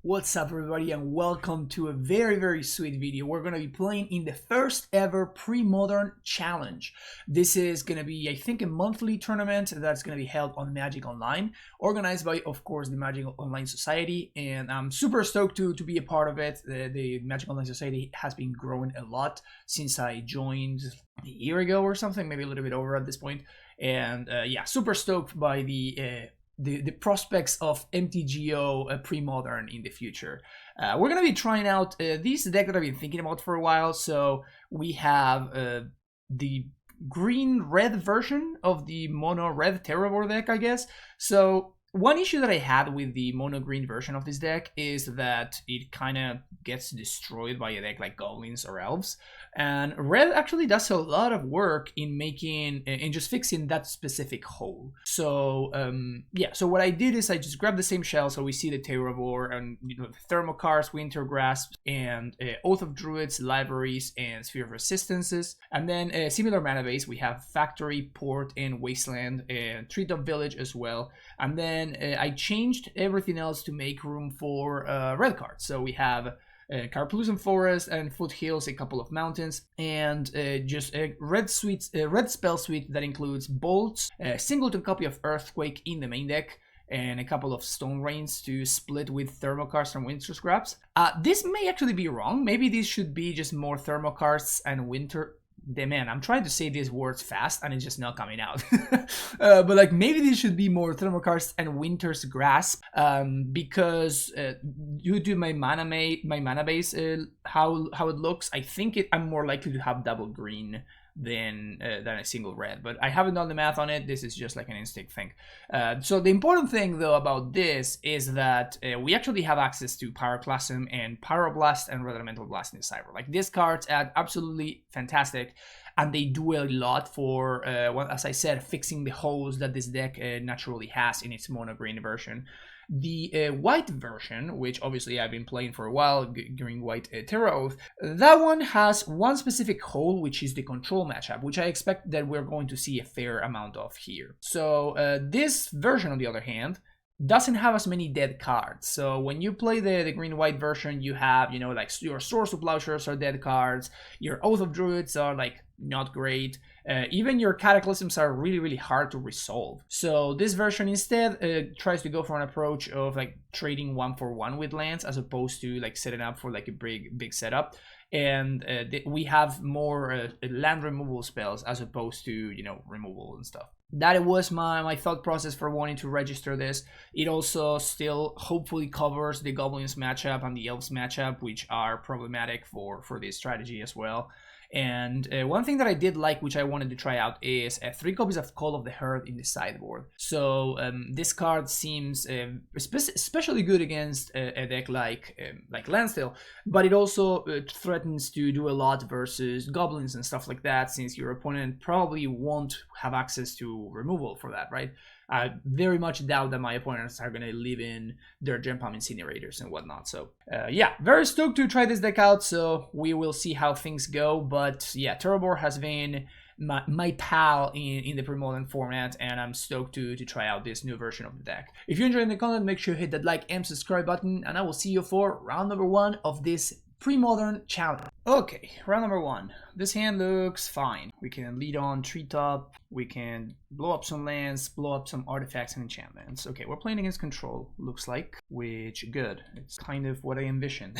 What's up everybody and welcome to a very sweet video. We're going to be playing in the first ever Premodern challenge. This is going to be, I think, a monthly tournament that's going to be held on Magic Online, organized by, of course, the Magic Online Society, and I'm super stoked to be a part of it. The Magic Online Society has been growing a lot since I joined a year ago or something, maybe a little bit over at this point, and yeah, super stoked by the prospects of MTGO Premodern in the future. We're going to be trying out this deck that I've been thinking about for a while. So we have the green-red version of the mono-red TerraPlenished deck, I guess. So one issue that I had with the mono-green version of this deck is that it kind of gets destroyed by a deck like Goblins or Elves. And red actually does a lot of work in making, in just fixing that specific hole. So yeah, so what I did is I just grabbed the same shell. So we see the TerraPlenished and the Thermokarst, Winter Grasp, and Oath of Druids, Libraries, and Sphere of Resistances. And then similar mana base, we have Factory, Port, and Wasteland, and Treetop Village as well. And then I changed everything else to make room for red cards. So we have Carplusen Forest and Foothills, a couple of mountains, and just a red spell suite that includes Bolts, a singleton copy of Earthquake in the main deck, and a couple of Stone Rains to split with Thermokarst and Winter Scraps. This may actually be wrong. Maybe these should be just more Thermokarsts and Winter... Man, I'm trying to say these words fast and it's just not coming out. But like maybe these should be more Thermokarst and Winter's Grasp, because due to my mana base, how it looks, I think I'm more likely to have double green than a single red, but I haven't done the math on it. This is just like an instinct thing. So the important thing though about this is that we actually have access to Pyroclasm and Pyroblast and Elemental Blast in the Cyber. Like these cards are absolutely fantastic, and they do a lot for, well, as I said, fixing the holes that this deck naturally has in its mono green version. The white version, which obviously I've been playing for a while, Green White TerraOath, that one has one specific hole, which is the control matchup, which I expect that we're going to see a fair amount of here. So this version, on the other hand, doesn't have as many dead cards. So when you play the green-white version, you have, you know, like your Swords to Plowshares are dead cards, your Oath of Druids are like not great, even your Cataclysms are really hard to resolve. So this version instead tries to go for an approach of like trading 1-for-1 with lands as opposed to like setting up for like a big setup. And we have more land removal spells as opposed to, you know, removal and stuff. That was my thought process for wanting to register this. It also still hopefully covers the Goblins matchup and the Elves matchup, which are problematic for this strategy as well. And one thing that I did like, which I wanted to try out, is 3 copies of Call of the Herd in the sideboard. So this card seems especially good against a deck like Landstill, but it also threatens to do a lot versus Goblins and stuff like that, since your opponent probably won't have access to removal for that, right? I very much doubt that my opponents are going to leave in their Gem Palm Incinerators and whatnot. So yeah, very stoked to try this deck out, so we will see how things go. But yeah, TerraPlenished has been my pal in the Premodern format, and I'm stoked to try out this new version of the deck. If you're enjoying the content, make sure you hit that like and subscribe button, and I will see you for round number 1 of this Premodern challenge. Okay, round number 1. This hand looks fine. We can lead on Treetop, we can blow up some lands, blow up some artifacts and enchantments. Okay, we're playing against control, looks like, which good. It's kind of what I envisioned.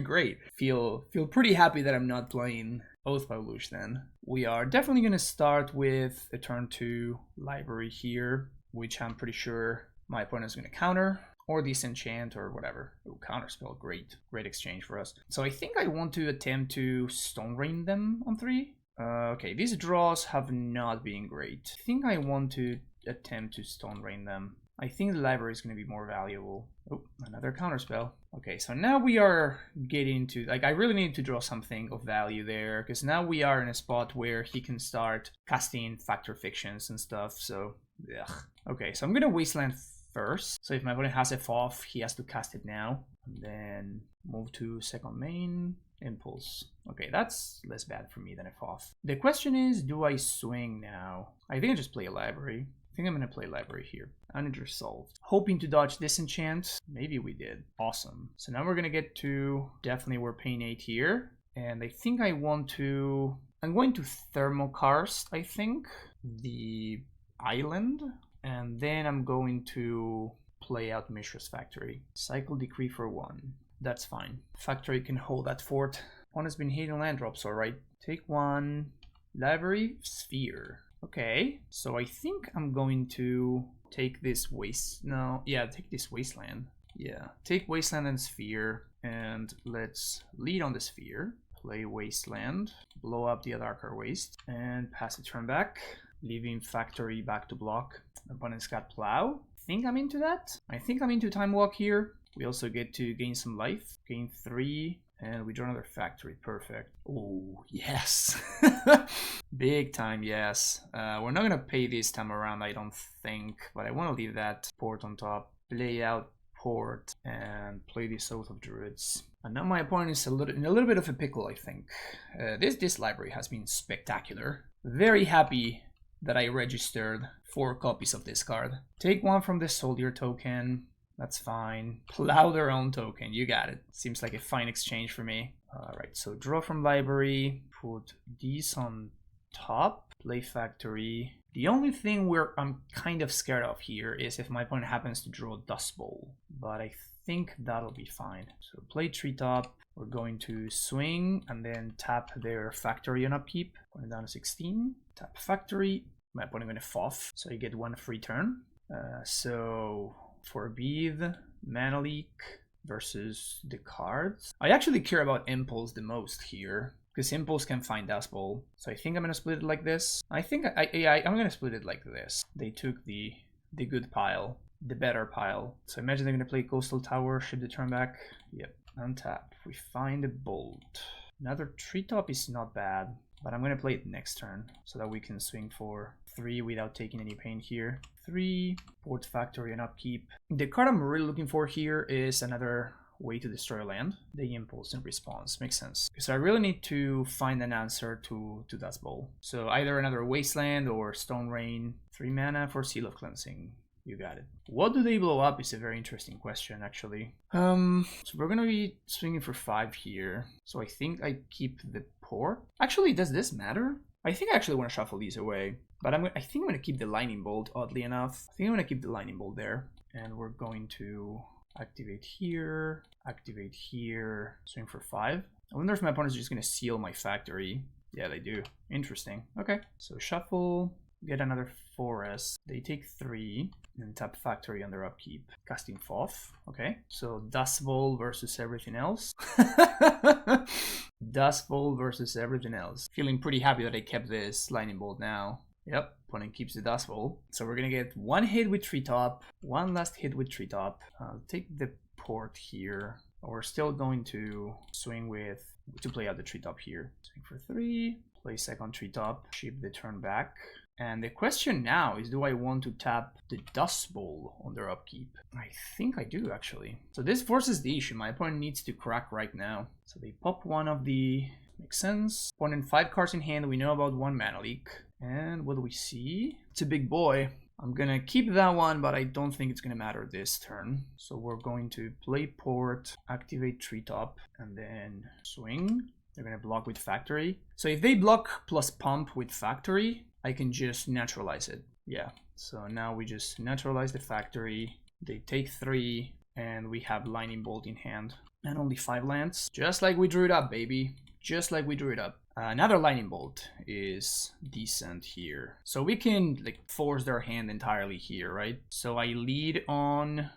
Great. Feel pretty happy that I'm not playing Oath by Lelouch then. We are definitely going to start with a turn 2 library here, which I'm pretty sure my opponent's going to counter. Or disenchant or whatever. Oh, counterspell, great exchange for us. So I think I want to attempt to Stone Rain them on 3. Okay, these draws have not been great. I think I want to attempt to Stone Rain them. I think the library is going to be more valuable. Oh, another counterspell. Okay, so now we are getting to, like, I really need to draw something of value there, because now we are in a spot where he can start casting Factor Fictions and stuff, so, ugh. Okay, so I'm going to Wasteland first. So if my opponent has a FOF, he has to cast it now. And then move to second main, Impulse. Okay, that's less bad for me than a FOF. The question is, do I swing now? I think I just play a library. I think I'm gonna play library here. Unresolved. Hoping to dodge disenchant. Maybe we did. Awesome. So now we're gonna get to, definitely we're paying 8 here. And I think I want to, I'm going to Thermokarst, I think, the island. And then I'm going to play out Mishra's Factory. Cycle Decree for 1. That's fine. Factory can hold that fort. One has been hitting land drops, alright. Take 1. Library, Sphere. Okay, so I think I'm going to take this take this Wasteland. Yeah, take Wasteland and Sphere, and let's lead on the Sphere. Play Wasteland, blow up the Adarkar Waste, and pass the turn back, leaving Factory back to block. Opponent's got Plow. I think I'm into that. I think I'm into Time Walk here. We also get to gain some life, gain 3. And we draw another Factory, perfect. Oh, yes. Big time, yes. We're not gonna pay this time around, I don't think, but I want to leave that port on top, play out port, and play this Oath of Druids. And now my opponent is in a little bit of a pickle, I think. This library has been spectacular. Very happy that I registered 4 copies of this card. Take 1 from the Soldier token. That's fine. Plow their own token. You got it. Seems like a fine exchange for me. Alright, so draw from library. Put these on top. Play Factory. The only thing I'm kind of scared of here is if my opponent happens to draw Dust Bowl. But I think that'll be fine. So play Treetop. We're going to swing and then tap their Factory on upkeep. Going down to 16. Tap Factory. My opponent going to FOF. So you get 1 free turn. So... Forbid, Mana Leak versus the cards. I actually care about Impulse the most here, because Impulse can find Dust Bowl. So I think I'm gonna split it like this. I'm gonna split it like this. They took the good pile, the better pile. So imagine they're gonna play Coastal Tower, ship the turn back. Yep, untap. We find a Bolt. Another Treetop is not bad, but I'm gonna play it next turn so that we can swing for 3 without taking any pain here. 3, Port Factory and upkeep. The card I'm really looking for here is another way to destroy land. The Impulse in response. Makes sense. Because I really need to find an answer to Dust Bowl. So either another Wasteland or Stone Rain. 3 mana for Seal of Cleansing. You got it. What do they blow up is a very interesting question, actually. So we're gonna be swinging for 5 here. So I think I keep the port. Actually, does this matter? I think I actually want to shuffle these away. But I think I'm going to keep the Lightning Bolt, oddly enough. I think I'm going to keep the Lightning Bolt there. And we're going to activate here, swing for 5. I wonder if my opponent is just going to seal my Factory. Yeah, they do. Interesting. Okay, so shuffle, get another Forest. They take 3 and tap Factory on their upkeep. Casting FOF. Okay, so Dust Bowl versus everything else. Dust Bowl versus everything else. Feeling pretty happy that I kept this Lightning Bolt now. Yep, opponent keeps the Dust Bowl. So we're gonna get 1 hit with Treetop, 1 last hit with Treetop. Take the port here. We're still going to swing to play out the Treetop here. Swing for 3, play second Treetop, ship the turn back. And the question now is, do I want to tap the Dust Bowl on their upkeep? I think I do, actually. So this forces the issue. My opponent needs to crack right now. So they pop 1 of the... Makes sense. Opponent 5 cards in hand. We know about 1 Mana Leak. And what do we see? It's a big boy. I'm gonna keep that one, but I don't think it's gonna matter this turn. So we're going to play port, activate Treetop, and then swing. They're gonna block with Factory. So if they block plus pump with Factory, I can just naturalize it. Yeah, so now we just naturalize the Factory. They take 3, and we have Lightning Bolt in hand. And only 5 lands. Just like we drew it up, baby. Just like we drew it up. Another Lightning Bolt is decent here. So we can like force their hand entirely here, right? So I lead on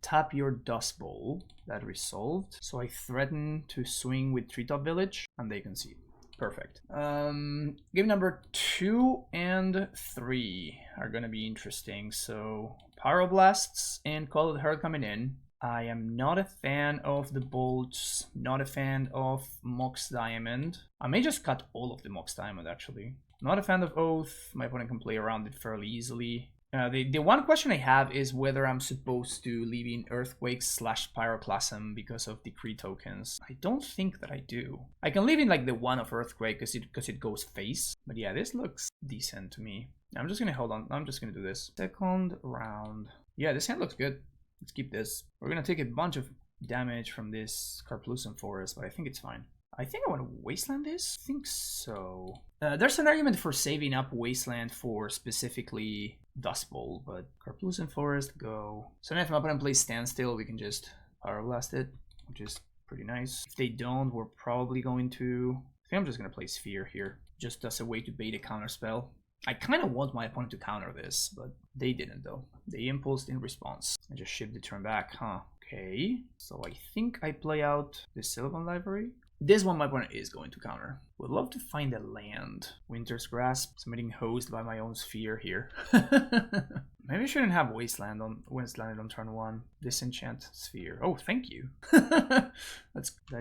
tap your Dust Bowl. That resolved. So I threaten to swing with Treetop Village, and they concede. Perfect. Game number 2 and 3 are gonna be interesting. So Pyroblasts and Call of the Herd coming in. I am not a fan of the bolts, not a fan of Mox Diamond. I may just cut all of the Mox Diamond, actually. Not a fan of Oath. My opponent can play around it fairly easily. The one question I have is whether I'm supposed to leave in Earthquakes / Pyroclasm because of Decree tokens. I don't think that I do. I can leave in like the 1 of Earthquake because it goes face. But yeah, this looks decent to me. I'm just gonna hold on. I'm just gonna do this. Second round. Yeah, this hand looks good. Let's keep this. We're gonna take a bunch of damage from this Carplucent Forest, but I think it's fine. I think I want to Wasteland this. I think so. There's an argument for saving up Wasteland for specifically Dust Bowl, but Carplucent Forest, go. So now if my opponent plays Standstill, we can just Pyroblast it, which is pretty nice. If they don't, we're probably going to... I think I'm just going to play Sphere here, just as a way to bait a counter spell. I kind of want my opponent to counter this, but they didn't though. They impulsed in response. I just shift the turn back, huh? Okay, so I think I play out the Sylvan Library. This one my opponent is going to counter. Would love to find a land. Winter's Grasp, submitting host by my own Sphere here. Maybe I shouldn't have Wasteland on turn 1. Disenchant Sphere. Oh, thank you. That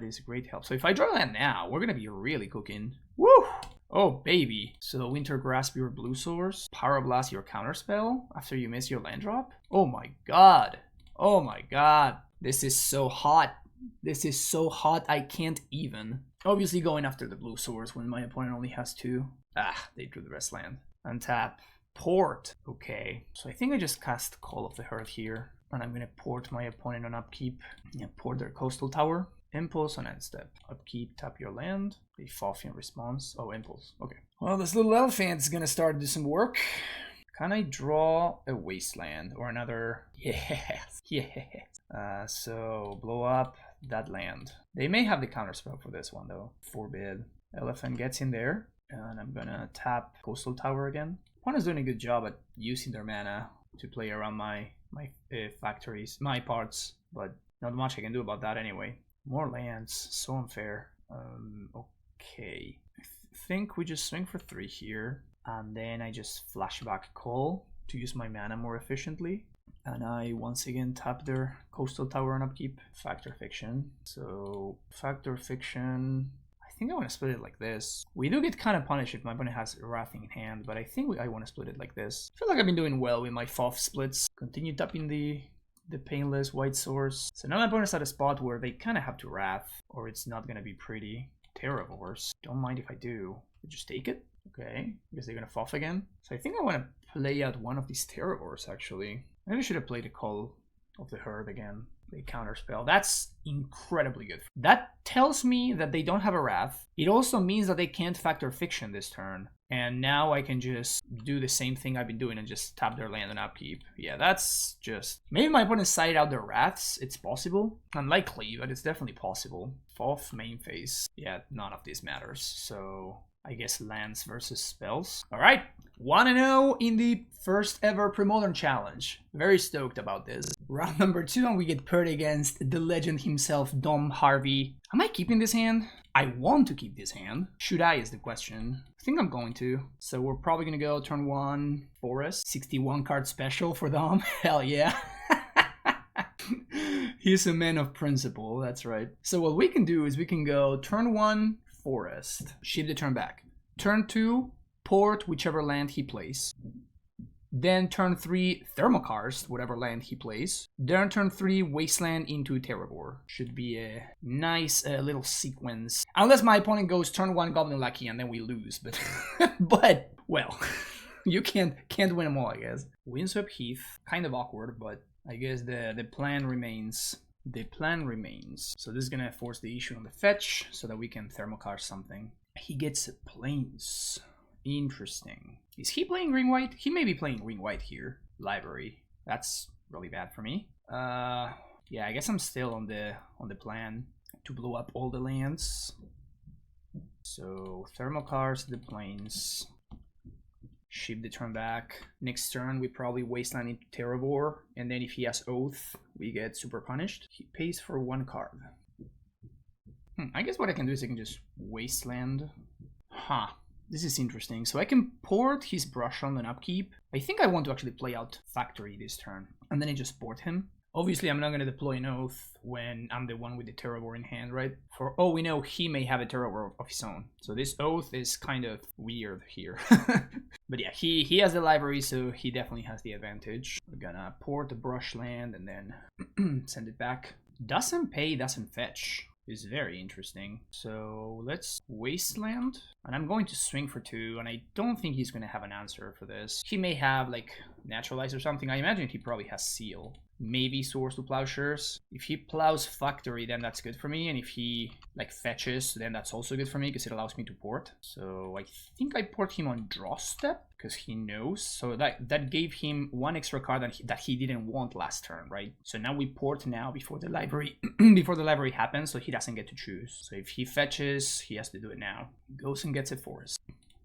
is a great help. So if I draw land now, we're gonna be really cooking. Woo! Oh, baby. So Winter Grasp your blue source, Pyroblast your counterspell after you miss your land drop. Oh my god. Oh my god. This is so hot. This is so hot, I can't even. Obviously going after the blue source when my opponent only has 2. Ah, they drew the rest land. Untap. Port. Okay. So I think I just cast Call of the Hearth here. And I'm gonna port my opponent on upkeep. Yeah, port their Coastal Tower. Impulse on end step. Upkeep, tap your land. They Foff in response. Oh, impulse. Okay. Well, this little elephant's gonna start to do some work. Can I draw a Wasteland or another? Yes. Yes. So blow up that land. They may have the counterspell for this one though. Forbid. Elephant gets in there. And I'm gonna tap Coastal Tower again. Opponent's doing a good job at using their mana to play around my factories, my parts. But not much I can do about that anyway. More lands. So unfair. Okay. I think we just swing for 3 here. And then I just flashback call to use my mana more efficiently. And I once again tap their Coastal Tower on upkeep. Factor Fiction. So Factor Fiction. I think I want to split it like this. We do get kind of punished if my opponent has Wrathing in hand, but I think I want to split it like this. I feel like I've been doing well with my FOF splits. Continue tapping the painless white source. So now my opponent's at a spot where they kind of have to Wrath, or it's not going to be pretty. Terravores. Don't mind if I do. Just take it. Okay, because they're gonna FOF again. So I think I want to play out one of these Terravores actually. Maybe I should have played the Call of the Hearth again. They counterspell. That's incredibly good. That tells me that they don't have a Wrath. It also means that they can't Factor Fiction this turn. And now I can just do the same thing I've been doing and just tap their land and upkeep. Yeah, that's just... Maybe my opponent sided out their Wraths. It's possible. Unlikely, but it's definitely possible. FOF main phase. Yeah, none of this matters. So... I guess lands versus spells. Alright, 1-0 in the first ever Premodern challenge. Very stoked about this. Round number 2 and we get paired against the legend himself, Dom Harvey. Am I keeping this hand? I want to keep this hand. Should I is the question. I think I'm going to. So we're probably going to go turn 1 Forest. 61 card special for Dom. Hell yeah. He's a man of principle, that's right. So what we can do is we can go turn 1 Forest. Shift the turn back. Turn 2, port whichever land he plays. Then turn 3, Thermokarst, whatever land he plays. Then turn 3, Wasteland into Terravore. Should be a nice little sequence. Unless my opponent goes turn 1 Goblin Lucky and then we lose. But well, you can't win them all, I guess. Windswept Heath, kind of awkward, but I guess the plan remains. The plan remains. So this is gonna force the issue on the fetch so that we can Thermokarst something. He gets Plains. Interesting. Is he playing green-white? He may be playing green-white here. Library. That's really bad for me. Yeah, I guess I'm still on the plan to blow up all the lands. So Thermokarst the Plains. Ship the turn back. Next turn we probably Wasteland into Terravore, and then if he has Oath, we get super punished. He pays for 1 card. I guess what I can do is I can just Wasteland. Huh. This is interesting. So I can port his brush on an upkeep. I think I want to actually play out Factory this turn, and then I just port him. Obviously, I'm not going to deploy an Oath when I'm the one with the Terravore in hand, right? For all we know, he may have a Terravore of his own. So this Oath is kind of weird here. But yeah, he has the library, so he definitely has the advantage. We're gonna port the brush land and then send it back. Doesn't pay, doesn't fetch. is very interesting. So let's Wasteland, and I'm going to swing for 2, and I don't think he's going to have an answer for this. He may have like Naturalize or something. I imagine he probably has Seal. Maybe Swords to Plowshares. If he plows Factory, then that's good for me, and if he like fetches, then that's also good for me because it allows me to port. So I think I port him on draw step because he knows. So that gave him 1 extra card that he didn't want last turn, right? So now we port now before the library before the library happens, so he doesn't get to choose. So if he fetches, he has to do it now. He goes and gets a forest.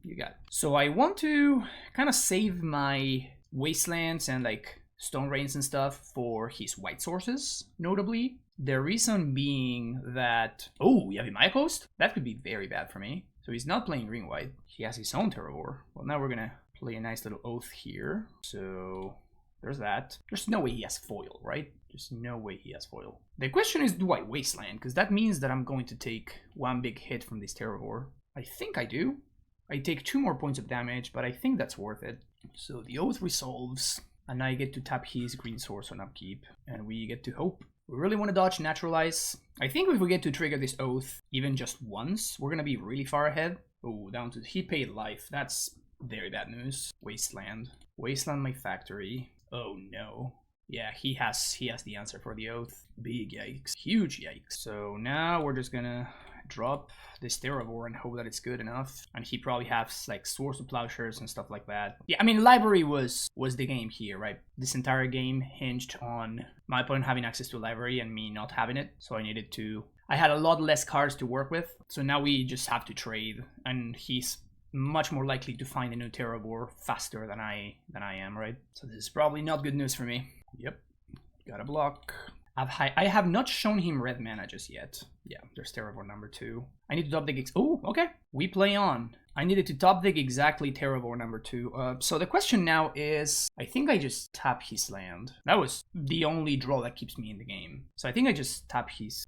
You got it. So I want to kind of save my Wastelands and like Stone Rains and stuff for his white sources, notably. The reason being that, oh, you have a Maya Coast? That could be very bad for me. So he's not playing green-white. He has his own Terravore. Well, now we're gonna play a nice little Oath here. So there's that. There's no way he has foil, right? There's no way he has foil. The question is, do I Wasteland? Because that means that I'm going to take 1 big hit from this Terravore. I think I do. I take 2 more points of damage, but I think that's worth it. So the Oath resolves. And I get to tap his green source on upkeep, and we get to hope. We really want to dodge Naturalize. I think if we get to trigger this Oath even just once, we're going to be really far ahead. Oh, down to he paid life. That's very bad news. Wasteland. Wasteland my Factory. Oh no. Yeah, he has the answer for the Oath. Big yikes. Huge yikes. So now we're just gonna drop this Terravore and hope that it's good enough. And he probably has like Swords to Plowshares and stuff like that. Yeah, I mean, library was the game here, right? This entire game hinged on my opponent having access to a library and me not having it. So I had a lot less cards to work with. So now we just have to trade, and he's much more likely to find a new Terravore faster than I am, right? So this is probably not good news for me. Yep, gotta block. I have not shown him red mana just yet. Yeah, there's Terravore number 2. I need to top deck. Oh, okay. We play on. I needed to top deck exactly Terravore number 2. So the question now is, I think I just tap his land. That was the only draw that keeps me in the game. So I think I just tap his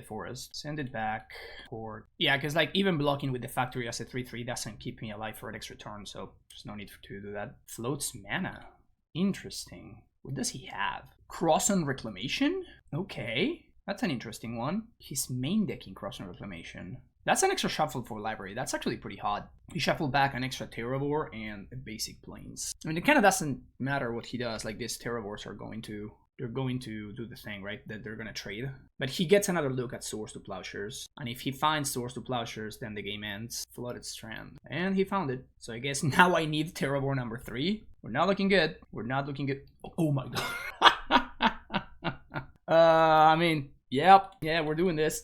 forest. Send it back. Or yeah, because like even blocking with the Factory as a 3/3 doesn't keep me alive for an extra turn. So there's no need to do that. Floats mana. Interesting. What does he have? Cross on Reclamation? Okay, that's an interesting one. His main decking Cross on Reclamation. That's an extra shuffle for library. That's actually pretty hot. He shuffled back an extra Terravore and a basic Plains. I mean, it kind of doesn't matter what he does. Like, these Terravores are going to do the thing, right? That they're going to trade. But he gets another look at Swords to Plowshares. And if he finds Swords to Plowshares, then the game ends. Flooded Strand. And he found it. So I guess now I need Terravore number 3. We're not looking good. We're not looking good. Oh my god. I mean, yeah, we're doing this.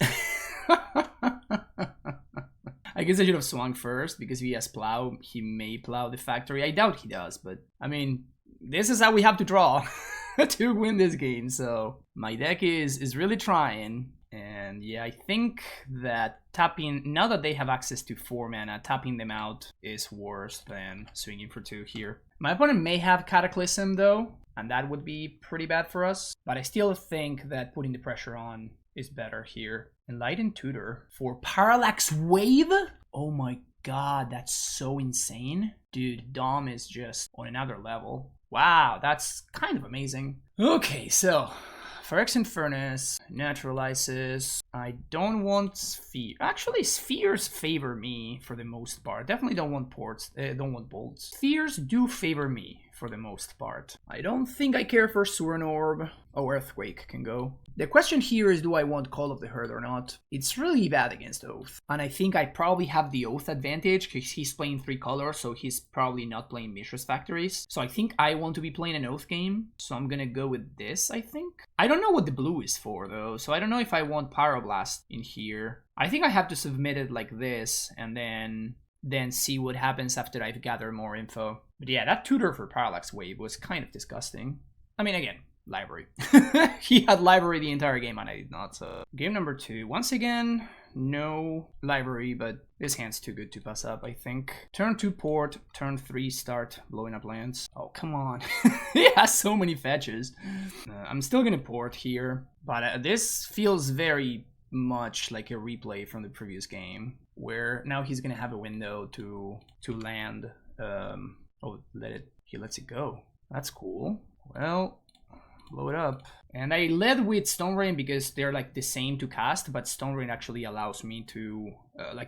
I guess I should have swung first, because if he has Plow, he may plow the Factory. I doubt he does, but I mean, this is how we have to draw to win this game. So my deck is really trying. And yeah, I think that tapping, now that they have access to 4 mana, tapping them out is worse than swinging for 2 here. My opponent may have Cataclysm though, and that would be pretty bad for us. But I still think that putting the pressure on is better here. Enlightened Tutor for Parallax Wave? Oh my god, that's so insane. Dude, Dom is just on another level. Wow, that's kind of amazing. Okay, so Phyrexian Furnace naturalizes. I don't want Sphere. Actually, Spheres favor me for the most part. Definitely don't want ports. Don't want bolts. Spheres do favor me for the most part. I don't think I care for Suran Orb. Oh, Earthquake can go. The question here is, do I want Call of the Herd or not? It's really bad against Oath. And I think I probably have the Oath advantage because he's playing 3 colors, so he's probably not playing Mishra's Factories. So I think I want to be playing an Oath game. So I'm gonna go with this, I think. I don't know what the blue is for though, so I don't know if I want Pyroblast in here. I think I have to submit it like this and then see what happens after I've gathered more info. But yeah, that tutor for Parallax Wave was kind of disgusting. I mean, again, library. He had library the entire game and I did not. So game number 2, once again, no library, but this hand's too good to pass up, I think. Turn 2 port, turn 3 start blowing up lands. Oh, come on. He has so many fetches. I'm still gonna port here, but this feels very much like a replay from the previous game, where now he's gonna have a window to land. Oh, he lets it go. That's cool. Well, blow it up. And I led with Stone Rain because they're like the same to cast, but Stone Rain actually allows me to,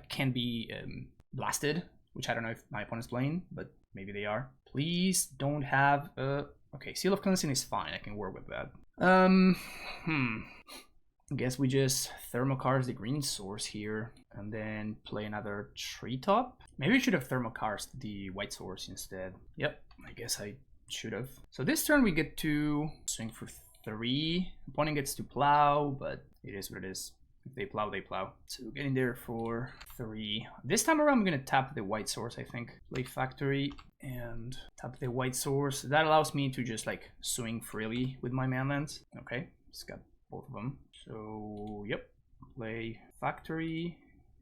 can be blasted, which I don't know if my opponent's playing, but maybe they are. Please don't have, okay, Seal of Cleansing is fine, I can work with that. I guess we just Thermokarst the green source here, and then play another Treetop. Maybe we should have Thermokarst the white source instead. Yep, I guess I should have. So this turn we get to swing for 3. Opponent gets to plow, but it is what it is. If they plow, they plow. So we're getting there for 3. This time around, I'm going to tap the white source, I think. Play Factory and tap the white source. That allows me to just like swing freely with my manlands. Okay, just got both of them. So, yep, play Factory,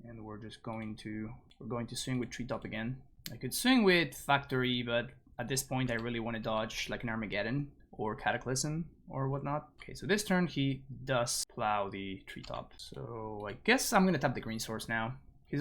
and we're going to swing with Treetop again. I could swing with Factory, but at this point I really want to dodge like an Armageddon or Cataclysm or whatnot. Okay, so this turn he does plow the Treetop. So I guess I'm gonna tap the green source now.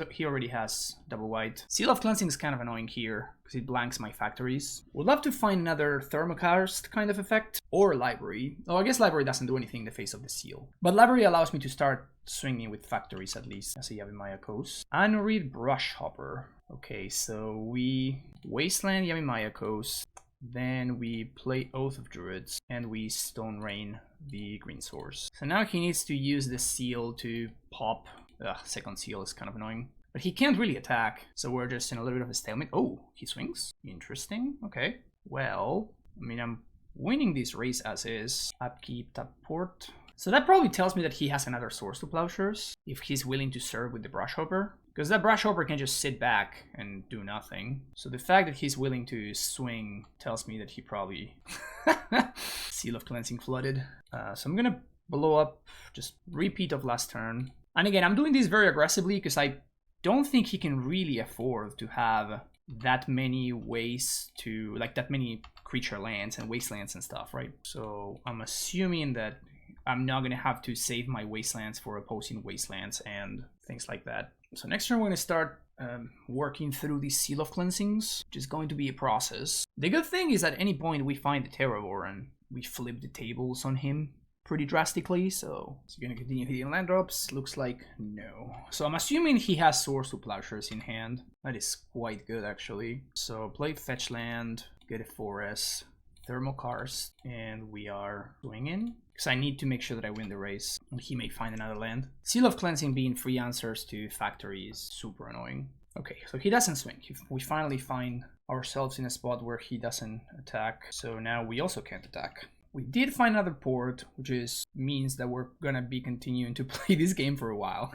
He already has double white. Seal of Cleansing is kind of annoying here because it blanks my factories. Would love to find another Thermokarst kind of effect or Library. Oh, I guess Library doesn't do anything in the face of the seal. But Library allows me to start swinging with factories at least. As you have in my Coast. Unread Brushhopper. Okay, so we Wasteland Yamimaya Coast. Then we play Oath of Druids and we Stone Rain the green source. So now he needs to use the seal to pop. Second seal is kind of annoying. But he can't really attack, so we're just in a little bit of a stalemate. Oh, he swings? Interesting. Okay. Well, I mean, I'm winning this race as is. Upkeep, tap port. So that probably tells me that he has another source to Plowshares, if he's willing to serve with the Brushhopper. Because that Brushhopper can just sit back and do nothing. So the fact that he's willing to swing tells me that he probably... Seal of Cleansing flooded. So I'm gonna blow up, just repeat of last turn. And again, I'm doing this very aggressively because I don't think he can really afford to have that many ways to, like that many creature lands and wastelands and stuff, right? So I'm assuming that I'm not going to have to save my wastelands for opposing wastelands and things like that. So next turn we're going to start working through these Seal of Cleansings, which is going to be a process. The good thing is at any point we find the Terravor and we flip the tables on him pretty drastically, so is he gonna continue hitting land drops? Looks like no. So I'm assuming he has Source to Plowshares in hand. That is quite good actually. So play fetch land, get a forest, Thermokarst, and we are swinging. Because I need to make sure that I win the race, and he may find another land. Seal of Cleansing being free answers to factory is super annoying. Okay, so he doesn't swing. We finally find ourselves in a spot where he doesn't attack, so now we also can't attack. We did find another port, which means that we're gonna be continuing to play this game for a while.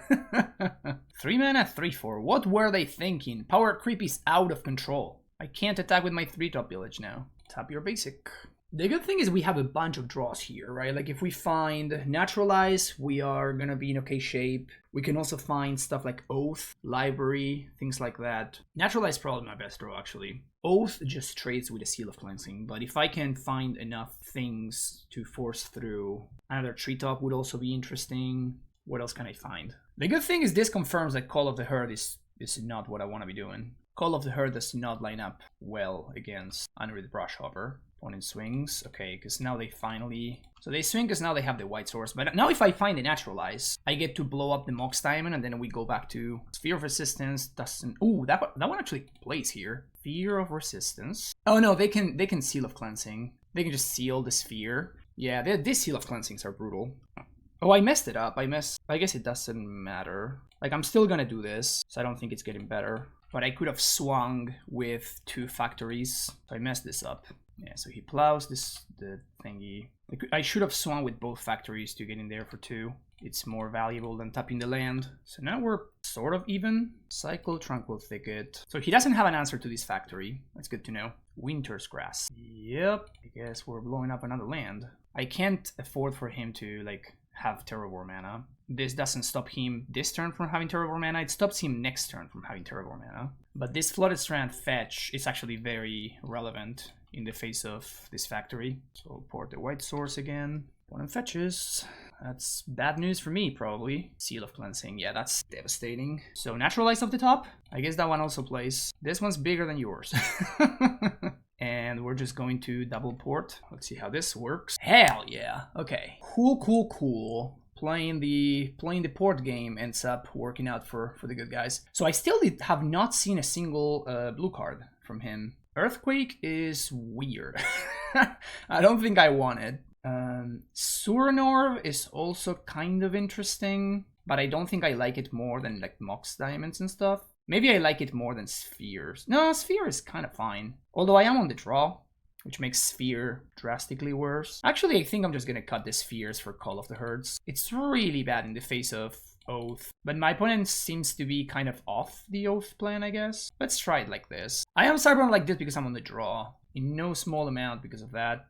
3 mana, 3/4. What were they thinking? Power creep is out of control. I can't attack with my 3-drop village now. Tap your basic. The good thing is we have a bunch of draws here, right? Like if we find Naturalize, we are gonna be in okay shape. We can also find stuff like Oath, Library, things like that. Naturalize is probably my best draw actually. Oath just trades with a Seal of Cleansing, but if I can find enough things to force through, another Treetop would also be interesting. What else can I find? The good thing is this confirms that Call of the Herd is not what I want to be doing. Call of the Herd does not line up well against Unread Brushhopper. Opponent swings, okay, because now they finally... So they swing because now they have the white source. But now if I find the Naturalize, I get to blow up the Mox Diamond and then we go back to Sphere of Resistance. Doesn't... Ooh, that one actually plays here. Sphere of Resistance. Oh no, they can Seal of Cleansing. They can just seal the Sphere. Yeah, these Seal of Cleansings are brutal. Oh, I messed it up. I guess it doesn't matter. Like, I'm still gonna do this, so I don't think it's getting better. But I could have swung with 2 factories. So I messed this up. Yeah, so he plows the thingy. I should have swung with both factories to get in there for 2. It's more valuable than tapping the land. So now we're sort of even. Cycle, Tranquil Thicket. So he doesn't have an answer to this factory. That's good to know. Winter's Grass. Yep, I guess we're blowing up another land. I can't afford for him to, like, have Terravor mana. This doesn't stop him this turn from having Terravor mana. It stops him next turn from having Terravor mana. But this Flooded Strand fetch is actually very relevant in the face of this factory. So port the white source again. Opponent fetches. That's bad news for me, probably. Seal of Cleansing. Yeah, that's devastating. So Naturalize off the top. I guess that one also plays. This one's bigger than yours. And And we're just going to double port. Let's see how this works. Hell yeah. Okay. Cool. Playing the port game ends up working out for the good guys. So I still have not seen a single blue card from him. Earthquake is weird. I don't think I want it. Suranorv is also kind of interesting, but I don't think I like it more than like Mox Diamonds and stuff. Maybe I like it more than Spheres. No, Sphere is kind of fine. Although I am on the draw, which makes Sphere drastically worse. Actually, I think I'm just gonna cut the Spheres for Call of the Herds. It's really bad in the face of Oath, but my opponent seems to be kind of off the Oath plan, I guess. Let's try it like this. I am Cyberman like this because I'm on the draw. In no small amount because of that.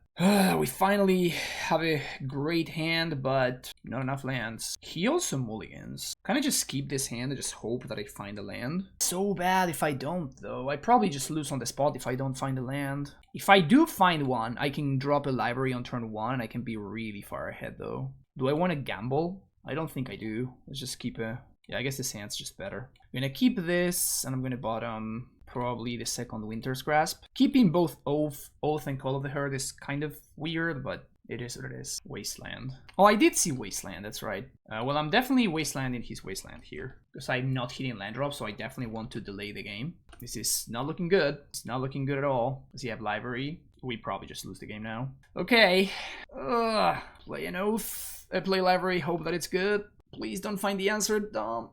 We finally have a great hand, but not enough lands. He also mulligans. Can I just keep this hand and just hope that I find a land? So bad if I don't, though. I probably just lose on the spot if I don't find a land. If I do find one, I can drop a library on turn 1 and I can be really far ahead, though. Do I want to gamble? I don't think I do. Let's just keep a... Yeah, I guess this hand's just better. I'm gonna keep this, and I'm gonna bottom probably the second Winter's Grasp. Keeping both Oath and Call of the Herd is kind of weird, but it is what it is. Wasteland. Oh, I did see Wasteland, that's right. Well, I'm definitely Wastelanding his Wasteland here, because I'm not hitting land drop, so I definitely want to delay the game. This is not looking good. It's not looking good at all. Does he have Library? We probably just lose the game now. Okay. Play an Oath. Play Library, hope that it's good. Please don't find the answer, Dom.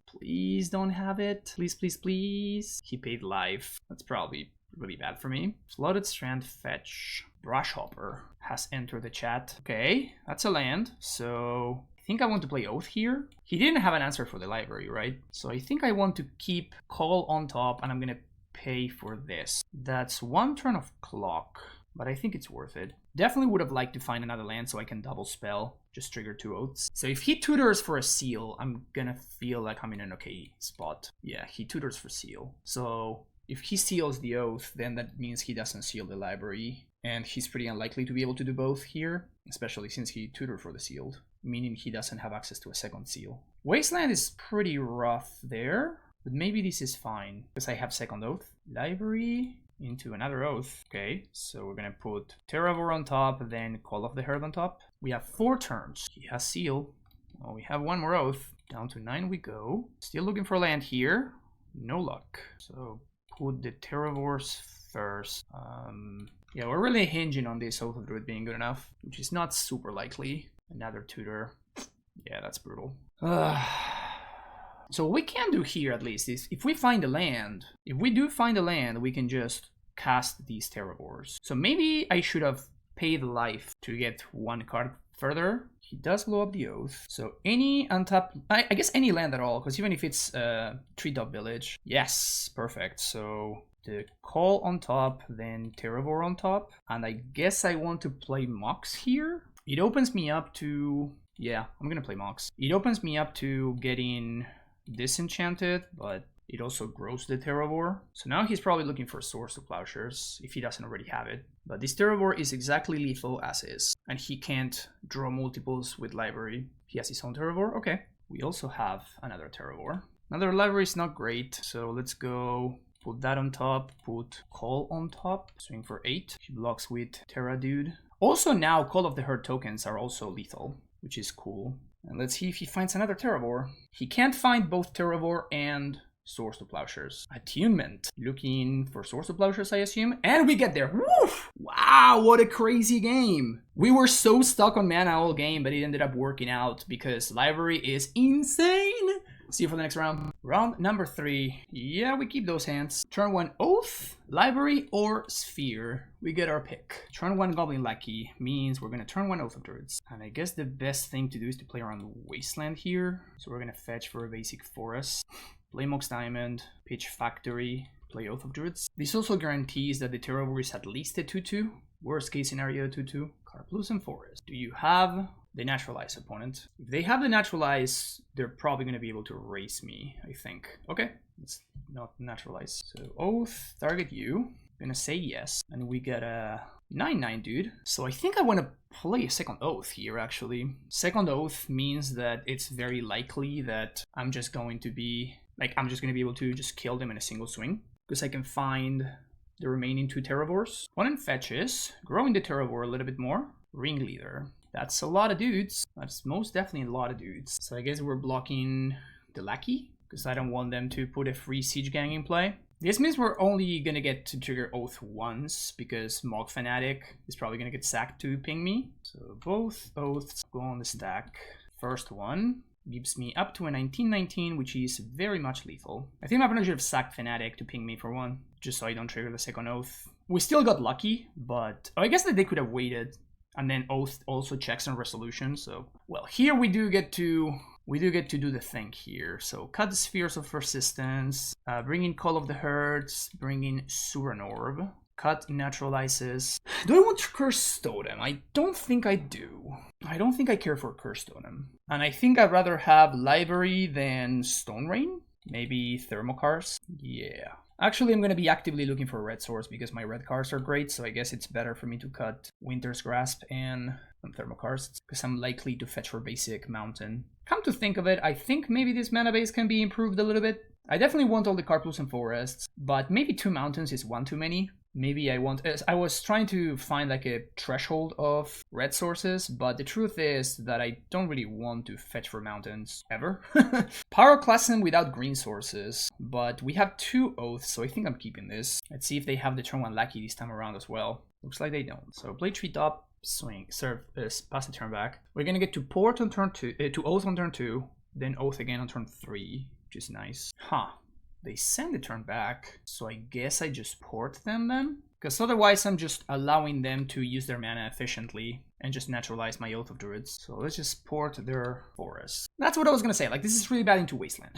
Please don't have it. Please. He paid life. That's probably really bad for me. Flooded Strand Fetch. Brushhopper has entered the chat. Okay, that's a land. So I think I want to play Oath here. He didn't have an answer for the library, right? So I think I want to keep Call on top, and I'm gonna pay for this. That's 1 turn of clock, but I think it's worth it. Definitely would have liked to find another land so I can double spell. Just trigger 2 Oaths. So if he tutors for a seal, I'm gonna feel like I'm in an okay spot. Yeah, he tutors for seal. So if he seals the Oath, then that means he doesn't seal the library. And he's pretty unlikely to be able to do both here, especially since he tutored for the sealed, meaning he doesn't have access to a second seal. Wasteland is pretty rough there, but maybe this is fine because I have second Oath. Library into another Oath. Okay, so we're gonna put Terravor on top, then Call of the Herd on top. We have 4 turns. He has seal. Oh, we have 1 more Oath. Down to 9 we go. Still looking for land here. No luck. So put the Terravors first. Yeah, we're really hinging on this Oath of Druid being good enough, which is not super likely. Another tutor. Yeah, that's brutal. So what we can do here, at least, is if we find a land, if we do find a land, we can just cast these Terravors. So maybe I should have paid life to get 1 card further. He does blow up the Oath. So any untap, I guess any land at all, because even if it's Treetop Village. Yes, perfect. So the Call on top, then Terravor on top. And I guess I want to play Mox here. It opens me up to... Yeah, I'm gonna play Mox. It opens me up to getting Disenchanted, but it also grows the Terravor. So now he's probably looking for Swords to Plowshares, if he doesn't already have it. But this Terravor is exactly lethal as is, and he can't draw multiples with library. He has his own Terravor? Okay. We also have another Terravor. Another library is not great, so let's go put that on top, put Call on top, swing for 8. He blocks with Terra Dude. Also now Call of the Herd tokens are also lethal, which is cool. And let's see if he finds another Terravor. He can't find both Terravor and Swords to Plowshares. Attunement. Looking for Swords to Plowshares, I assume. And we get there. Woof! Wow, what a crazy game. We were so stuck on mana all game, but it ended up working out because library is insane. See you for the next round. Round number 3. Yeah, we keep those hands. Turn 1 Oath, Library, or Sphere. We get our pick. Turn 1 Goblin Lucky means we're gonna turn 1 Oath of Druids. And I guess the best thing to do is to play around Wasteland here. So we're gonna fetch for a basic forest. Play Mox Diamond, pitch Factory, play Oath of Druids. This also guarantees that the Terravor is at least a 2-2. Worst case scenario, 2-2. Karplus and Forest. Do you have the Naturalize opponent? If they have the Naturalize, they're probably going to be able to race me, I think. Okay, let's not Naturalize. So Oath, target you. Gonna say yes. And we get a 9/9 dude. So I think I want to play a second Oath here, actually. Second Oath means that it's very likely that I'm just going to be... Like, I'm just going to be able to just kill them in a single swing. Because I can find the remaining 2 Terravores. Opponent fetches, growing the Terravore a little bit more. Ringleader. That's a lot of dudes. That's most definitely a lot of dudes. So I guess we're blocking the Lackey, because I don't want them to put a free Siege Gang in play. This means we're only gonna get to trigger Oath once, because Mog Fanatic is probably gonna get sacked to ping me. So both Oaths go on the stack. First one gives me up to a 1919, which is very much lethal. I think my opponent should have sacked Fanatic to ping me for one, just so I don't trigger the second Oath. We still got lucky, but I guess that they could have waited, and then Oath also checks on resolution. So, well, here we do get to do the thing here. So cut the Spheres of Persistence, bring in Call of the Herds, bring in Suran Orb, cut Naturalizes. Do I want Curse Totem? I don't think I do. I don't think I care for Curse Totem. And I think I'd rather have Library than Stone Rain. Maybe Thermocars. Yeah. Actually, I'm going to be actively looking for a red source because my red cards are great, so I guess it's better for me to cut Winter's Grasp and Thermocars, because I'm likely to fetch for basic Mountain. Come to think of it, I think maybe this mana base can be improved a little bit. I definitely want all the Carpus and Forests, but maybe 2 Mountains is one too many. Maybe I was trying to find like a threshold of red sources, but the truth is that I don't really want to fetch for mountains ever. Pyroclasm without green sources, but we have 2 Oaths, so I think I'm keeping this. Let's see if they have the turn 1 Lackey this time around as well. Looks like they don't. So play 3 top, swing, serve, pass the turn back. We're gonna get to Port on turn 2, to Oath on turn 2, then Oath again on turn 3, which is nice. Huh. They send the turn back, so I guess I just port them then? Because otherwise I'm just allowing them to use their mana efficiently and just naturalize my Oath of Druids. So let's just port their Forest. That's what I was gonna say, like this is really bad into Wasteland.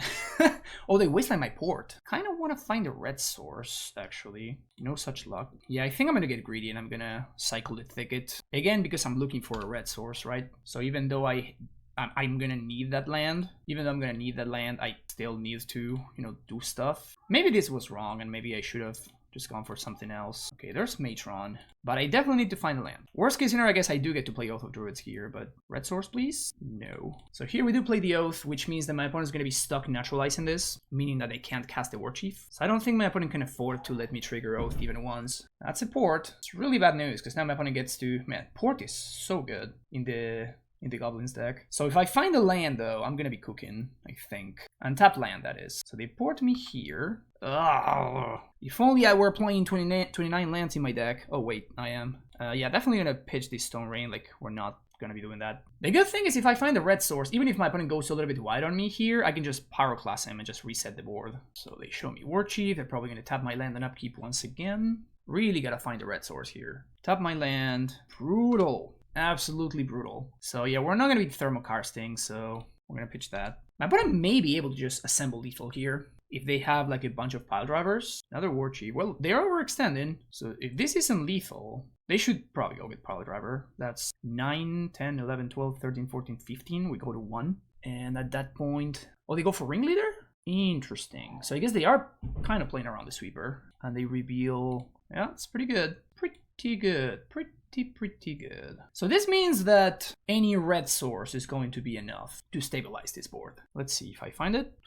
Oh, they Wasteland my port. Kind of want to find a red source, actually. No such luck. Yeah, I think I'm gonna get greedy and I'm gonna cycle the Thicket. Again, because I'm looking for a red source, right? So even though I'm gonna need that land. Even though I'm gonna need that land, I still need to, you know, do stuff. Maybe this was wrong and maybe I should have just gone for something else. Okay, there's Matron, but I definitely need to find a land. Worst case scenario, I guess I do get to play Oath of Druids here, but red source, please? No. So here we do play the Oath, which means that my opponent is gonna be stuck naturalizing this, meaning that they can't cast the War Chief. So I don't think my opponent can afford to let me trigger Oath even once. That's a port. It's really bad news, because now my opponent gets to, man, port is so good in the Goblins deck. So if I find a land though, I'm gonna be cooking, I think. Untap land, that is. So they port me here. Ugh. If only I were playing 29 lands in my deck. Oh wait, I am. Yeah, definitely gonna pitch this Stone Rain, like we're not gonna be doing that. The good thing is if I find a red source, even if my opponent goes a little bit wide on me here, I can just Pyroclasm and just reset the board. So they show me War Chief, they're probably gonna tap my land and upkeep once again. Really gotta find a red source here. Tap my land. Brutal. Absolutely brutal. So yeah, we're not gonna be thermocarsting, so we're gonna pitch that. My opponent may be able to just assemble lethal here if they have like a bunch of pile drivers. Another War Chief. Well, they're overextending, so if this isn't lethal, they should probably go with pile driver. That's 9, 10, 11, 12, 13, 14, 15. We go to 1. And at that point, oh, they go for Ringleader? Interesting. So I guess they are kind of playing around the sweeper. And they reveal, yeah, it's pretty good. Pretty good. Pretty good. So this means that any red source is going to be enough to stabilize this board. Let's see if I find it.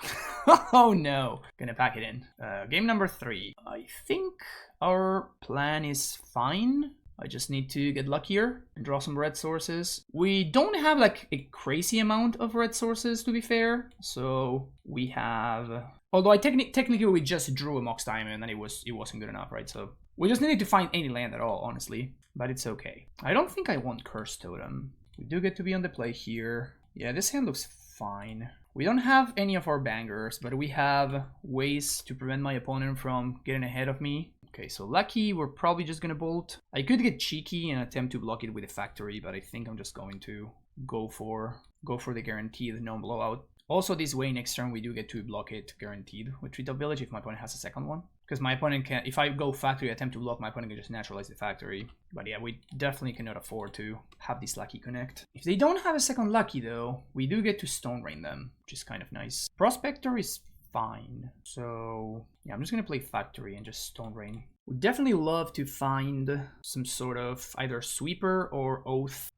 Oh no. Gonna pack it in. Game number 3. I think our plan is fine. I just need to get luckier and draw some red sources. We don't have like a crazy amount of red sources, to be fair. So we have... Although I technically we just drew a Mox Diamond and it wasn't good enough, right? So we just needed to find any land at all, honestly. But it's okay. I don't think I want Curse Totem. We do get to be on the play here. Yeah, this hand looks fine. We don't have any of our bangers, but we have ways to prevent my opponent from getting ahead of me. Okay, so lucky, we're probably just gonna bolt. I could get cheeky and attempt to block it with a factory, but I think I'm just going to go for the guaranteed no blowout. Also, this way next turn we do get to block it guaranteed with Treetop Village if my opponent has a second one. Because my opponent can, if I go factory attempt to block, my opponent can just naturalize the factory. But yeah, we definitely cannot afford to have this lucky connect. If they don't have a second lucky though, we do get to Stone Rain them, which is kind of nice. Prospector is fine. So yeah, I'm just gonna play factory and just Stone Rain. Would definitely love to find some sort of either sweeper or oath,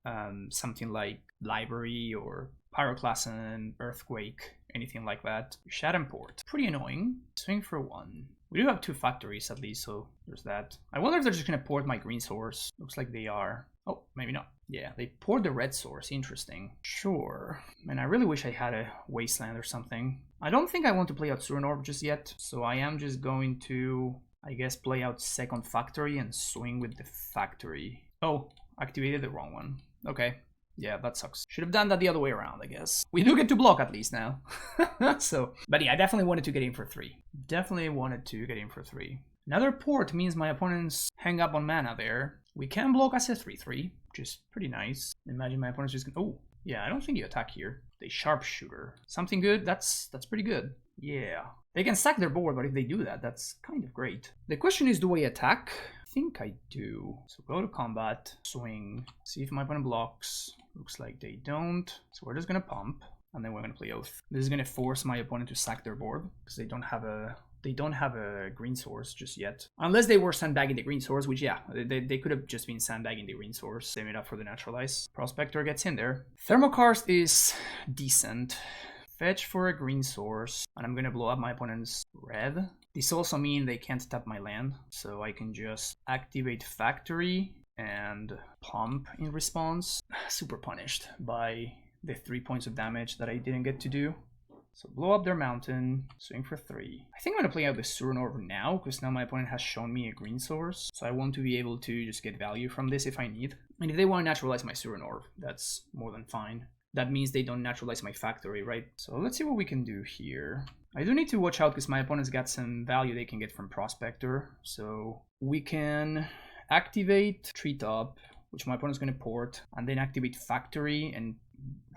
something like library or Pyroclasm, earthquake, anything like that. Shadow Port. Pretty annoying. Swing for 1. We do have 2 factories at least, so there's that. I wonder if they're just gonna port my green source. Looks like they are. Oh, maybe not. Yeah, they poured the red source. Interesting. Sure. Man, I really wish I had a wasteland or something. I don't think I want to play out Surin Orb just yet, so I am just going to, I guess, play out second factory and swing with the factory. Oh, activated the wrong one. Okay. Yeah, that sucks. Should have done that the other way around, I guess. We do get to block at least now. So, but yeah, I definitely wanted to get in for 3. Definitely wanted to get in for 3. Another port means my opponents hang up on mana there. We can block as a 3/3, which is pretty nice. Imagine my opponent's just gonna... Oh, yeah, I don't think you attack here. They sharpshooter. Something good? That's pretty good. Yeah. They can stack their board, but if they do that, that's kind of great. The question is, do I attack? I think I do. So go to combat, swing, see if my opponent blocks. Looks like they don't. So we're just gonna pump, and then we're gonna play Oath. This is gonna force my opponent to sack their board, because they don't have a green source just yet. Unless they were sandbagging the green source, which yeah, they could have just been sandbagging the green source, saving it up for the naturalize. Prospector gets in there. Thermokarst is decent. Fetch for a green source, and I'm gonna blow up my opponent's red. This also means they can't tap my land, so I can just activate factory and pump in response. Super punished by the 3 points of damage that I didn't get to do. So blow up their mountain, swing for 3. I think I'm gonna play out the Surin Orb now, because now my opponent has shown me a green source, so I want to be able to just get value from this if I need. And if they want to naturalize my Surin Orb, that's more than fine. That means they don't naturalize my factory, right? So let's see what we can do here. I do need to watch out because my opponent's got some value they can get from Prospector. So we can activate Treetop, which my opponent's going to port, and then activate Factory and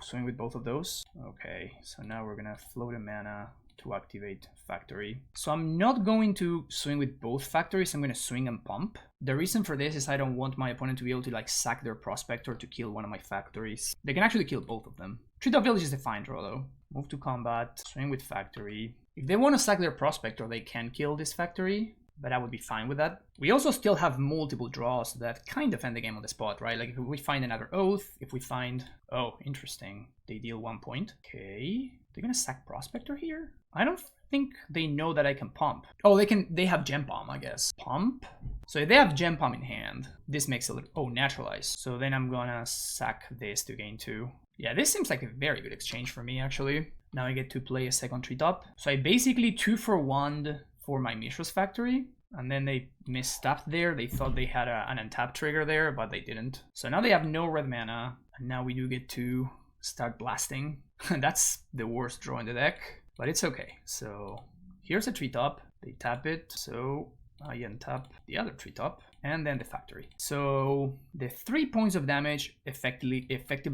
swing with both of those. Okay, so now we're going to float a mana to activate Factory. So I'm not going to swing with both factories, I'm going to swing and pump. The reason for this is I don't want my opponent to be able to like sack their Prospector to kill one of my factories. They can actually kill both of them. Treetop Village is a fine draw though. Move to combat, swing with Factory. If they want to sack their Prospector, they can kill this factory, but I would be fine with that. We also still have multiple draws that kind of end the game on the spot, right? Like if we find another Oath, if we find... Oh, interesting. They deal 1 point. Okay. They're gonna sack Prospector here? I don't think they know that I can pump. Oh, they have Gem Palm, I guess. Pump? So if they have Gem Palm in hand, this makes it look... Oh, naturalize. So then I'm gonna sack this to gain 2. Yeah, this seems like a very good exchange for me, actually. Now I get to play a second Treetop. So I basically 2-for-1 for my Mishra's Factory. And then they misstepped there. They thought they had an untap trigger there, but they didn't. So now they have no red mana. And now we do get to start blasting. That's the worst draw in the deck, but it's okay. So here's a Treetop. They tap it, so I untap the other Treetop, and then the factory. So the 3 points of damage effectively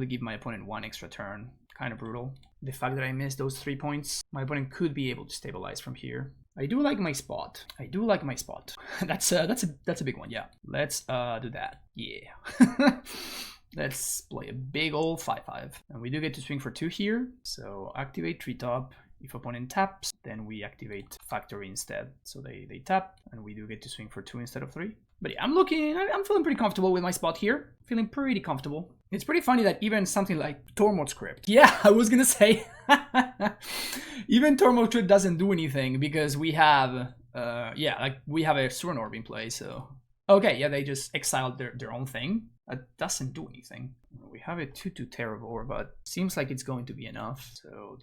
give my opponent 1 extra turn. Kind of brutal. The fact that I missed those 3 points, my opponent could be able to stabilize from here. I do like my spot. I do like my spot. That's a big one, yeah. Let's do that. Yeah. Let's play a big old 5/5. And we do get to swing for 2 here. So activate Treetop. If opponent taps, then we activate Factory instead. So they tap, and we do get to swing for 2 instead of 3. But yeah, I'm feeling pretty comfortable with my spot here. Feeling pretty comfortable. It's pretty funny that even something like Tormod Script. Yeah, I was gonna say. Even Tormod Script doesn't do anything because we have, we have a Surin Orb in play, so. Okay, yeah, they just exiled their own thing. That doesn't do anything. We have a 2/2 Terravore, but seems like it's going to be enough. So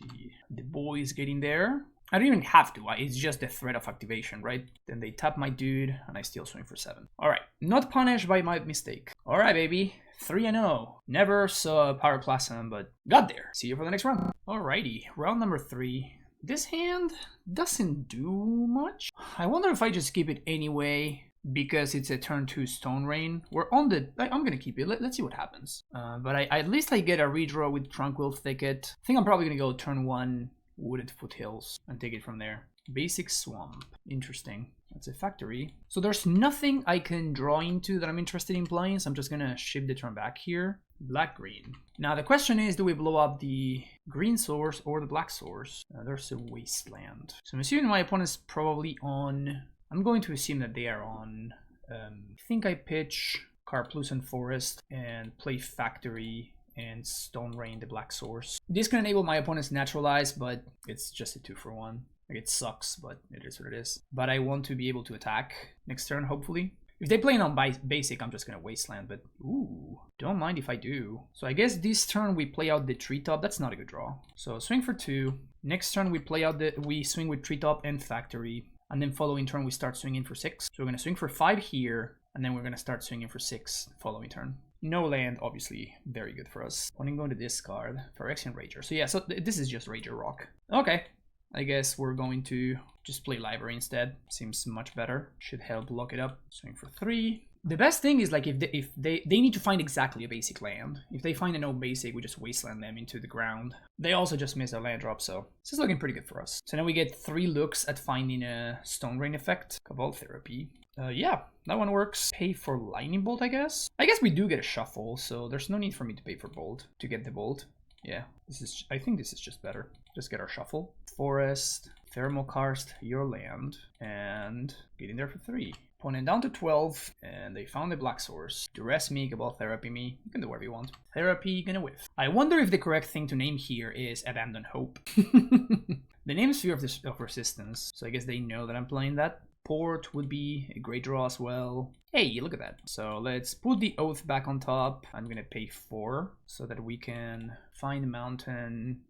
the boys getting there. I don't even have to, it's just the threat of activation, right? Then they tap my dude, and I still swing for 7. Alright, not punished by my mistake. Alright, baby, 3-0. Never saw Pyroclasm, but got there. See you for the next round. Alrighty, round number 3. This hand doesn't do much. I wonder if I just keep it anyway, because it's a turn 2 Stone Rain. We're on the... I'm gonna keep it. Let's see what happens. But at least I get a redraw with Tranquil Thicket. I think I'm probably gonna go turn 1 Wooded Foothills and take it from there. Basic Swamp. Interesting. That's a factory. So there's nothing I can draw into that I'm interested in playing, so I'm just gonna ship the turn back here. Black-green. Now the question is, do we blow up the green source or the black source? There's a Wasteland. So I'm assuming my opponent's probably on... I'm going to assume that they are on... I think I pitch Karplusan Forest and play Factory and Stone Rain the black source. This can enable my opponent's naturalize, but it's just a 2-for-1. Like, it sucks, but it is what it is. But I want to be able to attack next turn, hopefully. If they play it on basic, I'm just gonna wasteland, but ooh, don't mind if I do. So I guess this turn we play out the treetop. That's not a good draw. So swing for 2. Next turn we play out we swing with treetop and factory. And then following turn we start swinging for 6. So we're gonna swing for 5 here, and then we're gonna start swinging for 6 following turn. No land, obviously, very good for us. Only going to discard for Phyrexian Rager. So yeah, so this is just Rager Rock. Okay, I guess we're going to just play Library instead. Seems much better. Should help lock it up. Swing for 3. The best thing is like if they need to find exactly a basic land. If they find a no basic, we just wasteland them into the ground. They also just miss a land drop, so this is looking pretty good for us. So now we get 3 looks at finding a Stone Rain effect. Cabal Therapy. Yeah, that one works. Pay for Lightning Bolt, I guess. I guess we do get a shuffle, so there's no need for me to pay for Bolt to get the Bolt. Yeah, I think this is just better. Just get our shuffle. Forest, Thermal Karst, your land, and get in there for 3. Opponent down to 12, and they found the Black Source. Duress me, Cabal Therapy me. You can do whatever you want. Therapy, gonna whiff. I wonder if the correct thing to name here is Abandon Hope. The name is Sphere of Resistance, so I guess they know that I'm playing that. Port would be a great draw as well. Hey, look at that. So let's put the Oath back on top. I'm gonna pay 4 so that we can find the mountain.